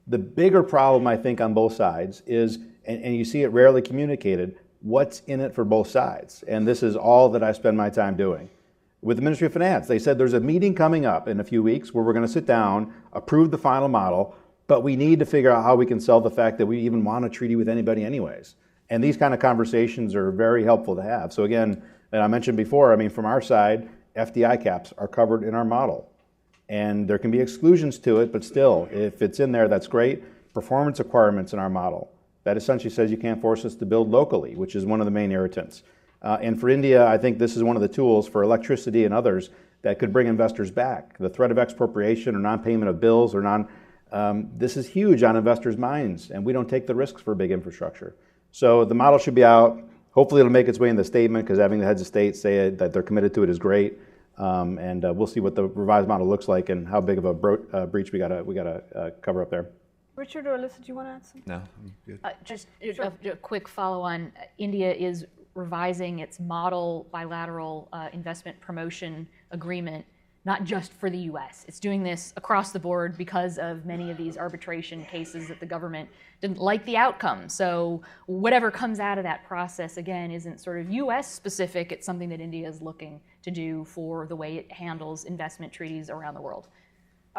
The bigger problem, I think, on both sides is, and you see it rarely communicated, what's in it for both sides. And this is all that I spend my time doing. With the Ministry of Finance, they said there's a meeting coming up in a few weeks where we're going to sit down, approve the final model, but we need to figure out how we can sell the fact that we even want a treaty with anybody anyways. And these kind of conversations are very helpful to have. So again, and I mentioned before, from our side, FDI caps are covered in our model. And there can be exclusions to it, but still, if it's in there, that's great. Performance requirements in our model. That essentially says you can't force us to build locally, which is one of the main irritants. And for India, I think this is one of the tools for electricity and others that could bring investors back. The threat of expropriation or non-payment of bills or this is huge on investors' minds, and we don't take the risks for big infrastructure. So the model should be out. Hopefully it'll make its way in the statement, because having the heads of state say that they're committed to it is great. and we'll see what the revised model looks like and how big of a breach we gotta cover up there. Richard or Alyssa, do you want to add something? No, I'm good. Just a quick follow-on. India is revising its model bilateral investment promotion agreement, not just for the U.S. It's doing this across the board because of many of these arbitration cases that the government didn't like the outcome. So whatever comes out of that process, again, isn't sort of U.S. specific. It's something that India is looking to do for the way it handles investment treaties around the world.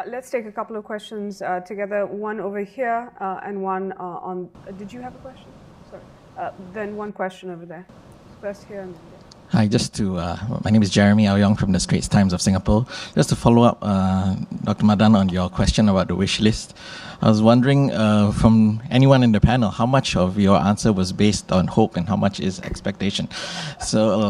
Let's take a couple of questions together. One over here and one on. Did you have a question? Sorry. Then one question over there. First here and then there. Hi, my name is Jeremy Aoyong from the Straits Times of Singapore. Just to follow up, Dr. Madan, on your question about the wish list, I was wondering from anyone in the panel, how much of your answer was based on hope and how much is expectation? So,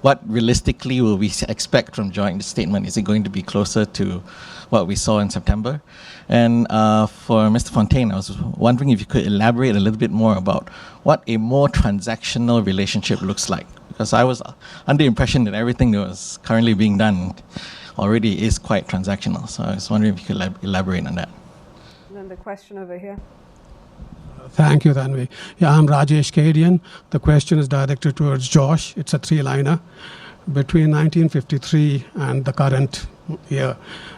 what realistically will we expect from joint statement? Is it going to be closer to what we saw in September? And for Mr. Fontaine, I was wondering if you could elaborate a little bit more about what a more transactional relationship looks like. Because I was under the impression that everything that was currently being done already is quite transactional. So I was wondering if you could elaborate on that. And then the question over here. Thank you, Tanvi. Yeah, I'm Rajesh Kadian. The question is directed towards Josh. It's a three-liner. Between 1953 and the current year,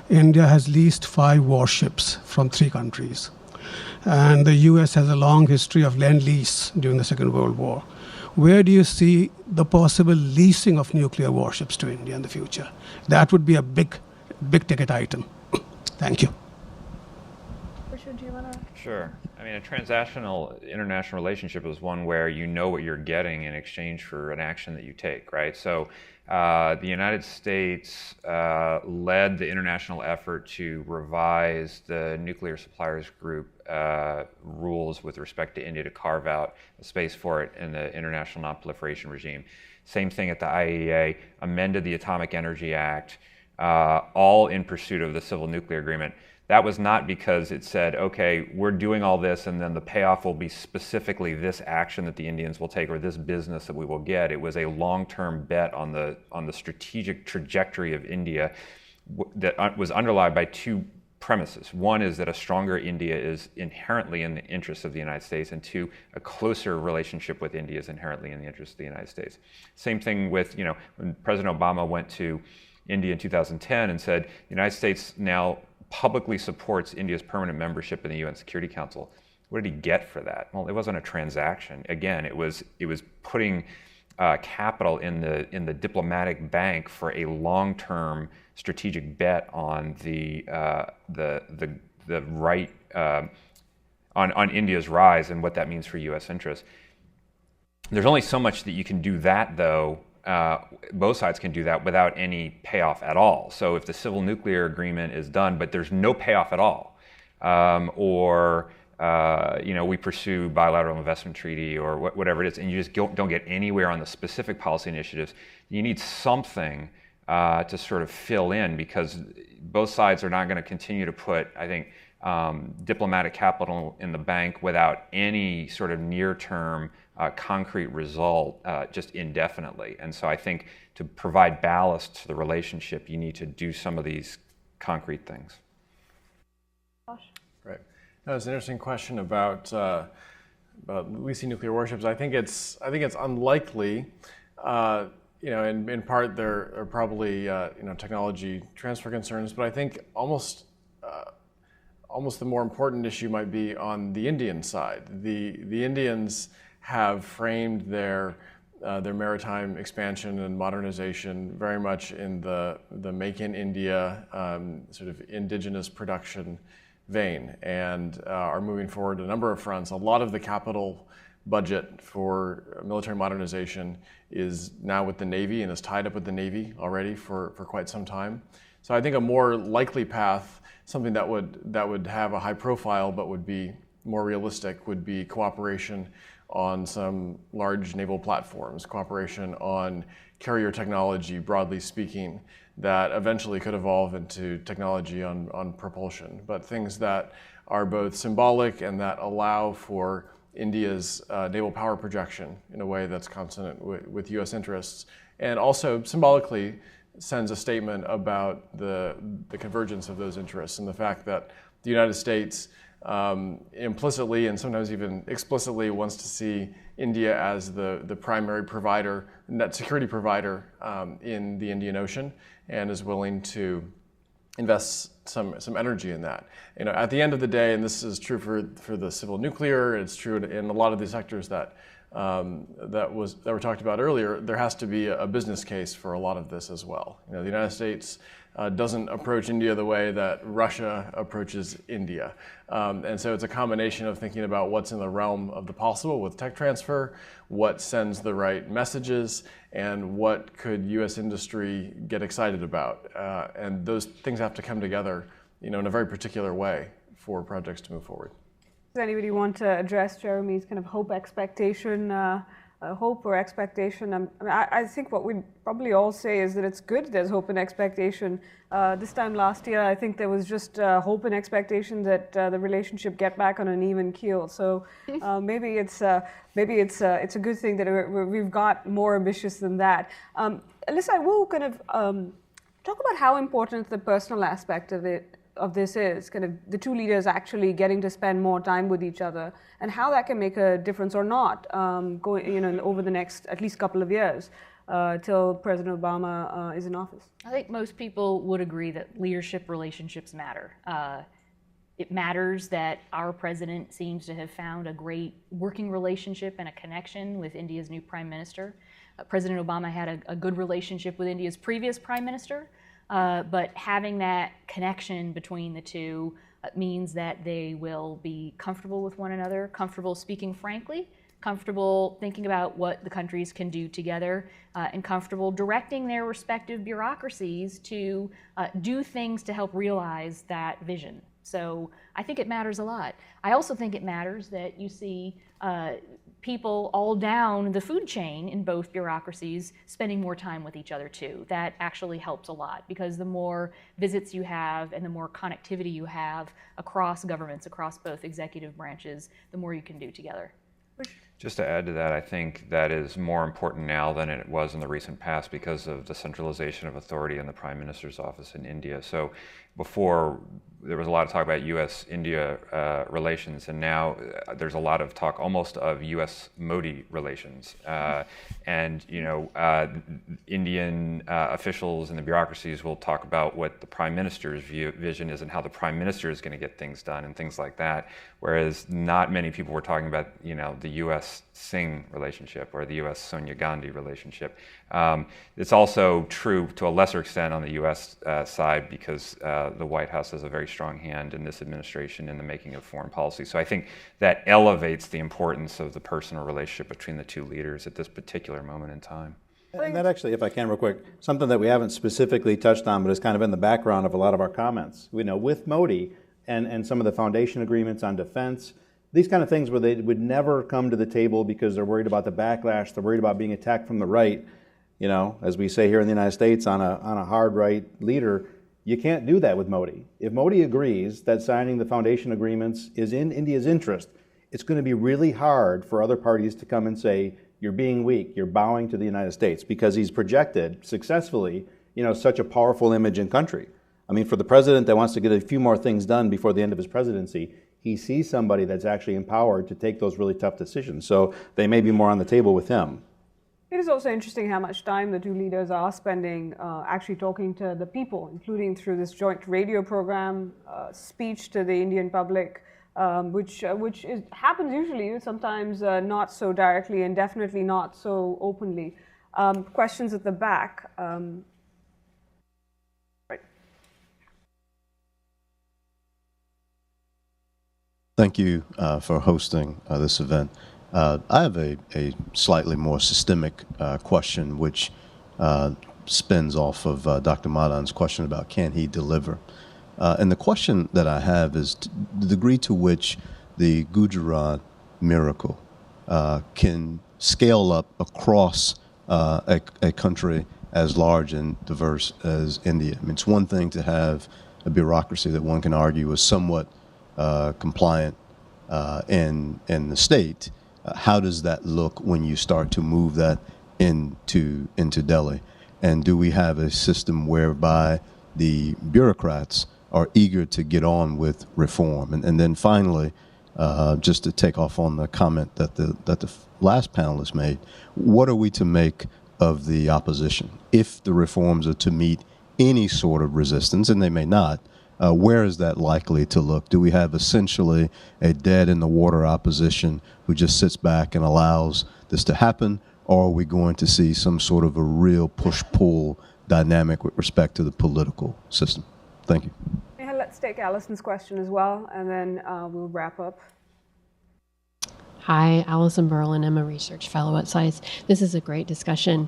India has leased 5 warships from 3 countries. And the US has a long history of lend-lease during the Second World War. Where do you see the possible leasing of nuclear warships to India in the future? That would be a big ticket item. Thank you. Richard, do you want to? Sure. I mean, a transactional international relationship is one where you know what you're getting in exchange for an action that you take, right? So the United States led the international effort to revise the Nuclear Suppliers Group rules with respect to India to carve out a space for it in the international non-proliferation regime. Same thing at the IAEA, amended the Atomic Energy Act, all in pursuit of the Civil Nuclear Agreement. That was not because it said, okay, we're doing all this and then the payoff will be specifically this action that the Indians will take or this business that we will get. It was a long-term bet on the strategic trajectory of India that was underlined by 2 premises. One is that a stronger India is inherently in the interest of the United States, and 2, a closer relationship with India is inherently in the interest of the United States. Same thing with, when President Obama went to India in 2010 and said, the United States now publicly supports India's permanent membership in the UN Security Council. What did he get for that? Well, it wasn't a transaction. Again, it was putting capital in the diplomatic bank for a long-term strategic bet on the right on India's rise and what that means for U.S. interests. There's only so much that you can do that, though. Both sides can do that without any payoff at all. So if the Civil Nuclear Agreement is done, but there's no payoff at all, we pursue bilateral investment treaty or whatever it is, and you just don't get anywhere on the specific policy initiatives, you need something to sort of fill in, because both sides are not going to continue to put, I think, diplomatic capital in the bank without any sort of near-term concrete result just indefinitely. And so I think to provide ballast to the relationship, you need to do some of these concrete things. Right. That was an interesting question about leasing nuclear warships. I think it's unlikely. In part there are probably technology transfer concerns, but I think almost the more important issue might be on the Indian side. The Indians have framed their maritime expansion and modernization very much in the Make in India sort of indigenous production vein, and are moving forward a number of fronts. A lot of the capital budget for military modernization is now with the Navy and is tied up with the Navy already for quite some time. So I think a more likely path, something that would have a high profile but would be more realistic, would be cooperation on some large naval platforms, cooperation on carrier technology, broadly speaking, that eventually could evolve into technology on propulsion, but things that are both symbolic and that allow for India's naval power projection in a way that's consonant with U.S. interests, and also symbolically sends a statement about the convergence of those interests and the fact that the United States implicitly and sometimes even explicitly wants to see India as the primary provider, net security provider in the Indian Ocean, and is willing to invest some energy in that. You know, at the end of the day, and this is true for the civil nuclear, it's true in a lot of the sectors that were talked about earlier, there has to be a business case for a lot of this as well. You know, the United States doesn't approach India the way that Russia approaches India. And so it's a combination of thinking about what's in the realm of the possible with tech transfer, what sends the right messages, and what could U.S. industry get excited about. And those things have to come together, you know, in a very particular way for projects to move forward. Does anybody want to address Jeremy's kind of hope or expectation? I think what we'd probably all say is that it's good there's hope and expectation. This time last year, I think there was just hope and expectation that the relationship get back on an even keel. So maybe it's a good thing that we've got more ambitious than that. Alyssa, I will kind of talk about how important the personal aspect of this is, kind of the two leaders actually getting to spend more time with each other, and how that can make a difference or not going, over the next at least couple of years till President Obama is in office. I think most people would agree that leadership relationships matter. It matters that our president seems to have found a great working relationship and a connection with India's new prime minister. President Obama had a good relationship with India's previous prime minister. But having that connection between the two means that they will be comfortable with one another, comfortable speaking frankly, comfortable thinking about what the countries can do together, and comfortable directing their respective bureaucracies to do things to help realize that vision. So I think it matters a lot. I also think it matters that you see people all down the food chain in both bureaucracies spending more time with each other too. That actually helps a lot, because the more visits you have and the more connectivity you have across governments, across both executive branches, the more you can do together. Just to add to that, I think that is more important now than it was in the recent past because of the centralization of authority in the Prime Minister's office in India. So before, there was a lot of talk about U.S.-India relations, and now there's a lot of talk almost of U.S.-Modi relations. And Indian officials and the bureaucracies will talk about what the Prime Minister's vision is and how the Prime Minister is going to get things done and things like that, whereas not many people were talking about the U.S.-Singh relationship or the U.S.-Sonia Gandhi relationship. It's also true to a lesser extent on the U.S. Side because the White House has a very strong hand in this administration in the making of foreign policy. So I think that elevates the importance of the personal relationship between the two leaders at this particular moment in time. And that actually, if I can real quick, something that we haven't specifically touched on, but is kind of in the background of a lot of our comments. With Modi and some of the foundation agreements on defense, these kind of things where they would never come to the table because they're worried about the backlash, they're worried about being attacked from the right, as we say here in the United States, on a hard right leader. You can't do that with Modi. If Modi agrees that signing the foundation agreements is in India's interest, it's going to be really hard for other parties to come and say, you're being weak, you're bowing to the United States, because he's projected successfully, such a powerful image in country. I mean, for the president that wants to get a few more things done before the end of his presidency, he sees somebody that's actually empowered to take those really tough decisions. So they may be more on the table with him. It is also interesting how much time the two leaders are spending actually talking to the people, including through this joint radio program, speech to the Indian public, which happens usually, sometimes not so directly and definitely not so openly. Questions at the back. Right. Thank you for hosting this event. I have a slightly more systemic question, which spins off of Dr. Madan's question about can he deliver. And the question that I have is the degree to which the Gujarat miracle can scale up across a country as large and diverse as India. I mean, it's one thing to have a bureaucracy that one can argue is somewhat compliant in the state. How does that look when you start to move that into Delhi? And do we have a system whereby the bureaucrats are eager to get on with reform? And then finally, just to take off on the comment that the last panelist made, what are we to make of the opposition? If the reforms are to meet any sort of resistance, and they may not, where is that likely to look? Do we have essentially a dead-in-the-water opposition who just sits back and allows this to happen, or are we going to see some sort of a real push-pull dynamic with respect to the political system? Thank you. Yeah, let's take Allison's question as well, and then we'll wrap up. Hi, Allison Berlin. I'm a research fellow at SAIS. This is a great discussion.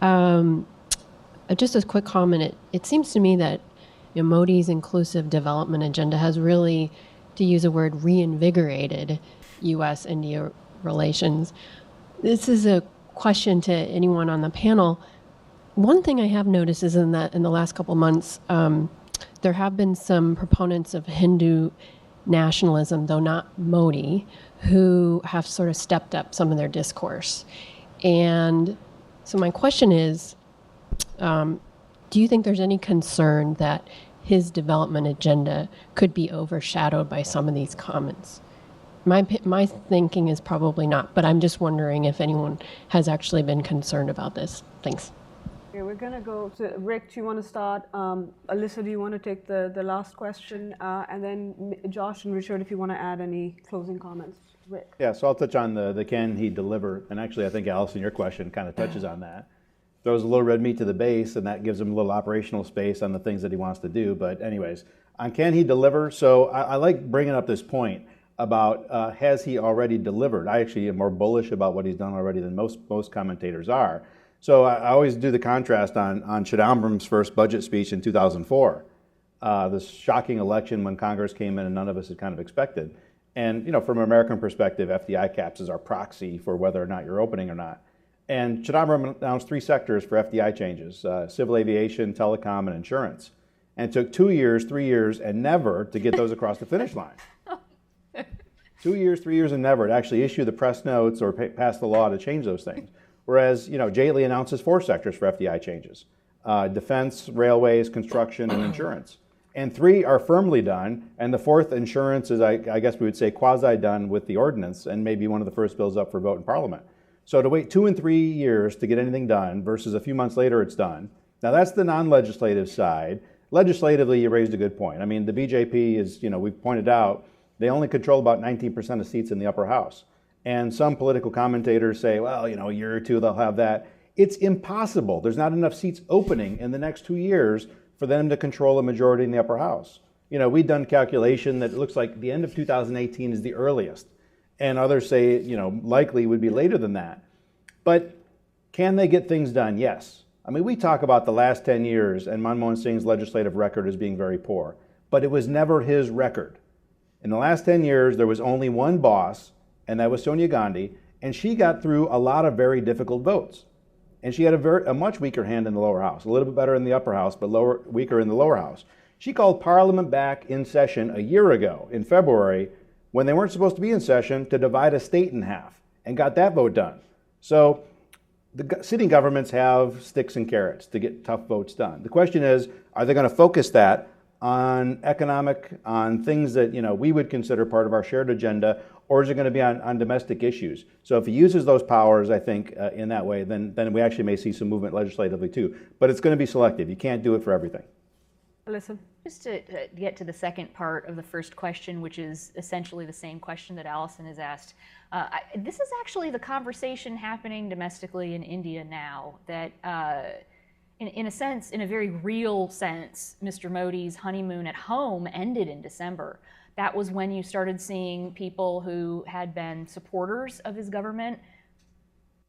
Just a quick comment. It seems to me that Modi's inclusive development agenda has really, to use a word, reinvigorated U.S.-India relations. This is a question to anyone on the panel. One thing I have noticed is in the last couple months, there have been some proponents of Hindu nationalism, though not Modi, who have sort of stepped up some of their discourse. And so my question is, do you think there's any concern that his development agenda could be overshadowed by some of these comments? My thinking is probably not, but I'm just wondering if anyone has actually been concerned about this. Thanks. Okay, we're going to go to Rick. Do you want to start? Alyssa, do you want to take the last question? And then Josh and Richard, if you want to add any closing comments. Rick. Yeah, so I'll touch on the can he deliver. And actually, I think, Allison, your question kind of touches on that. Throws a little red meat to the base, and that gives him a little operational space on the things that he wants to do. But anyways, on can he deliver? So I like bringing up this point about has he already delivered? I actually am more bullish about what he's done already than most commentators are. So I always do the contrast on Chidambaram's first budget speech in 2004, this shocking election when Congress came in and none of us had kind of expected. And from an American perspective, FDI caps is our proxy for whether or not you're opening or not. And Chidambaram announced 3 sectors for FDI changes, civil aviation, telecom, and insurance. And it took 2 years, 3 years, and never to get those across the finish line. 2 years, 3 years, and never to actually issue the press notes or pass the law to change those things. Whereas, Lately announces 4 sectors for FDI changes, defense, railways, construction, and insurance. And 3 are firmly done, and the 4th, insurance, is, I guess we would say, quasi-done with the ordinance, and maybe one of the first bills up for vote in Parliament. So to wait 2 and 3 years to get anything done versus a few months later it's done. Now that's the non-legislative side. Legislatively, you raised a good point. I mean, the BJP is, we've pointed out, they only control about 19% of seats in the upper house. And some political commentators say, well, a year or two they'll have that. It's impossible. There's not enough seats opening in the next 2 years for them to control a majority in the upper house. We've done calculation that it looks like the end of 2018 is the earliest. And others say, likely would be later than that. But can they get things done? Yes. I mean, we talk about the last 10 years and Manmohan Singh's legislative record as being very poor, but it was never his record. In the last 10 years, there was only one boss, and that was Sonia Gandhi, and she got through a lot of very difficult votes. And she had a much weaker hand in the lower house, a little bit better in the upper house, but weaker in the lower house. She called Parliament back in session a year ago, in February, when they weren't supposed to be in session, to divide a state in half, and got that vote done. So the sitting governments have sticks and carrots to get tough votes done. The question is, are they going to focus that on on things that we would consider part of our shared agenda, or is it going to be on domestic issues? So if he uses those powers, I think, in that way, then we actually may see some movement legislatively too. But it's going to be selective. You can't do it for everything. Alyssa? Just to get to the second part of the first question, which is essentially the same question that Allison has asked. This is actually the conversation happening domestically in India now, that in a sense, in a very real sense, Mr. Modi's honeymoon at home ended in December. That was when you started seeing people who had been supporters of his government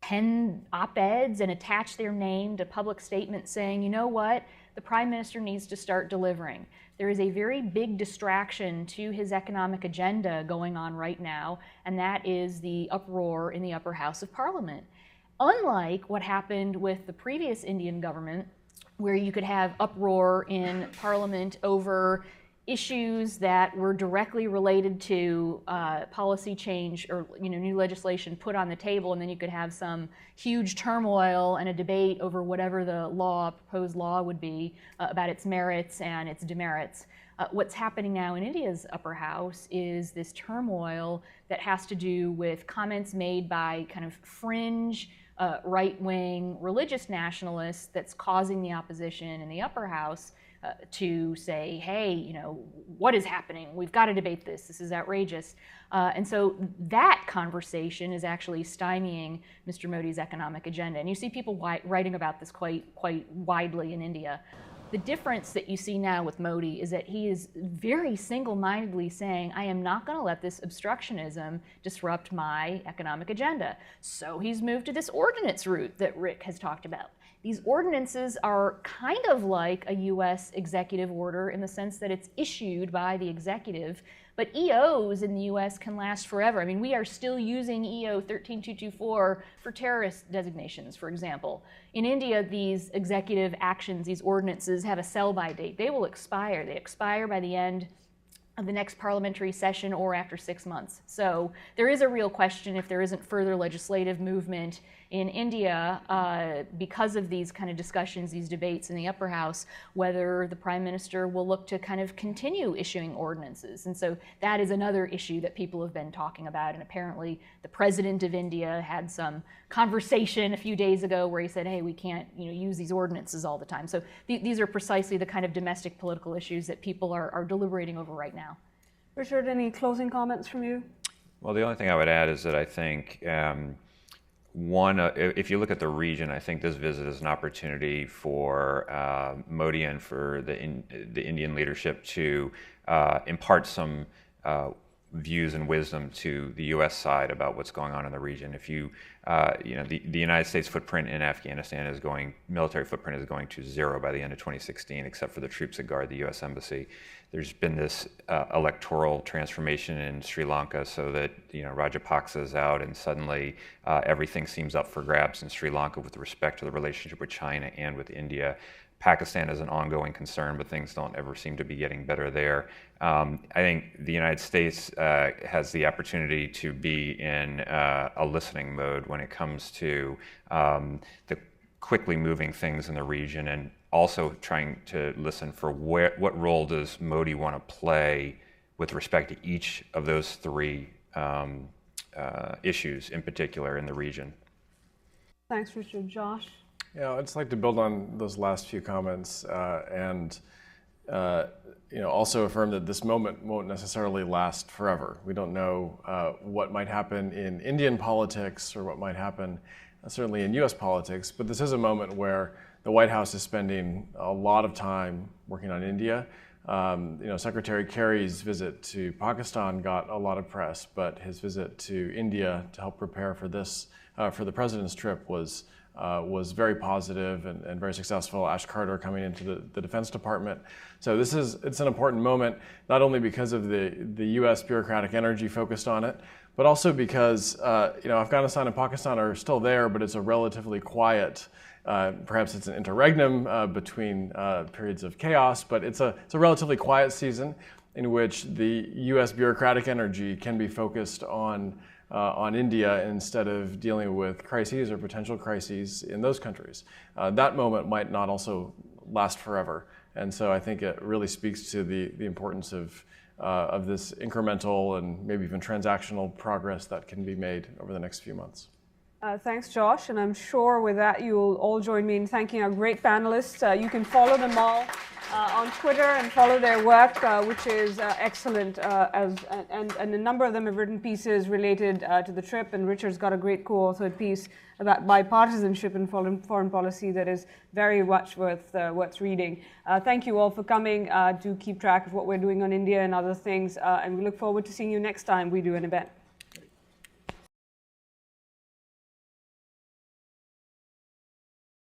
pen op-eds and attach their name to public statements saying, you know what, the Prime Minister needs to start delivering. There is a very big distraction to his economic agenda going on right now, and that is the uproar in the upper house of Parliament. Unlike what happened with the previous Indian government, where you could have uproar in Parliament over issues that were directly related to policy change or new legislation put on the table, and then you could have some huge turmoil and a debate over whatever the proposed law would be about its merits and its demerits. What's happening now in India's upper house is this turmoil that has to do with comments made by kind of fringe right-wing religious nationalists that's causing the opposition in the upper house to say, hey, what is happening? We've got to debate this. This is outrageous. And so that conversation is actually stymieing Mr. Modi's economic agenda. And you see people writing about this quite widely in India. The difference that you see now with Modi is that he is very single-mindedly saying, I am not going to let this obstructionism disrupt my economic agenda. So he's moved to this ordinance route that Rick has talked about. These ordinances are kind of like a US executive order in the sense that it's issued by the executive, but EOs in the US can last forever. I mean, we are still using EO 13224 for terrorist designations, for example. In India, these executive actions, these ordinances have a sell-by date. They will expire. They expire by the end of the next parliamentary session or after 6 months. So there is a real question if there isn't further legislative movement in India because of these kind of discussions, these debates in the upper house, whether the prime minister will look to kind of continue issuing ordinances. And so that is another issue that people have been talking about. And apparently the president of India had some conversation a few days ago where he said, hey, we can't use these ordinances all the time. So these are precisely the kind of domestic political issues that people are deliberating over right now. Richard, any closing comments from you? Well, the only thing I would add is that I think if you look at the region, I think this visit is an opportunity for Modi and for the Indian leadership to impart some views and wisdom to the U.S. side about what's going on in the region. If the United States footprint in Afghanistan military footprint is going to zero by the end of 2016, except for the troops that guard the U.S. Embassy. There's been this electoral transformation in Sri Lanka so that Rajapaksa is out and suddenly everything seems up for grabs in Sri Lanka with respect to the relationship with China and with India. Pakistan is an ongoing concern, but things don't ever seem to be getting better there. I think the United States has the opportunity to be in a listening mode when it comes to the quickly moving things in the region, and also trying to listen for what role does Modi want to play with respect to each of those three issues in particular in the region. Thanks, Richard. Josh? Yeah, I'd just like to build on those last few comments and also affirm that this moment won't necessarily last forever. We don't know what might happen in Indian politics or what might happen certainly in US politics, but this is a moment where the White House is spending a lot of time working on India. Secretary Kerry's visit to Pakistan got a lot of press, but his visit to India to help prepare for this, for the president's trip was very positive and very successful. Ash Carter coming into the Defense Department. So it's an important moment, not only because of the US bureaucratic energy focused on it, but also because Afghanistan and Pakistan are still there, but it's a relatively quiet, perhaps it's an interregnum between periods of chaos, but it's a relatively quiet season in which the US bureaucratic energy can be focused on India instead of dealing with crises or potential crises in those countries. That moment might not also last forever. And so I think it really speaks to the importance of this incremental and maybe even transactional progress that can be made over the next few months. Thanks, Josh. And I'm sure with that you'll all join me in thanking our great panelists. You can follow them all on Twitter and follow their work, which is excellent. And a number of them have written pieces related to the trip. And Richard's got a great co-authored piece about bipartisanship in foreign policy that is very much worth reading. Thank you all for coming. Do keep track of what we're doing on India and other things. And we look forward to seeing you next time we do an event.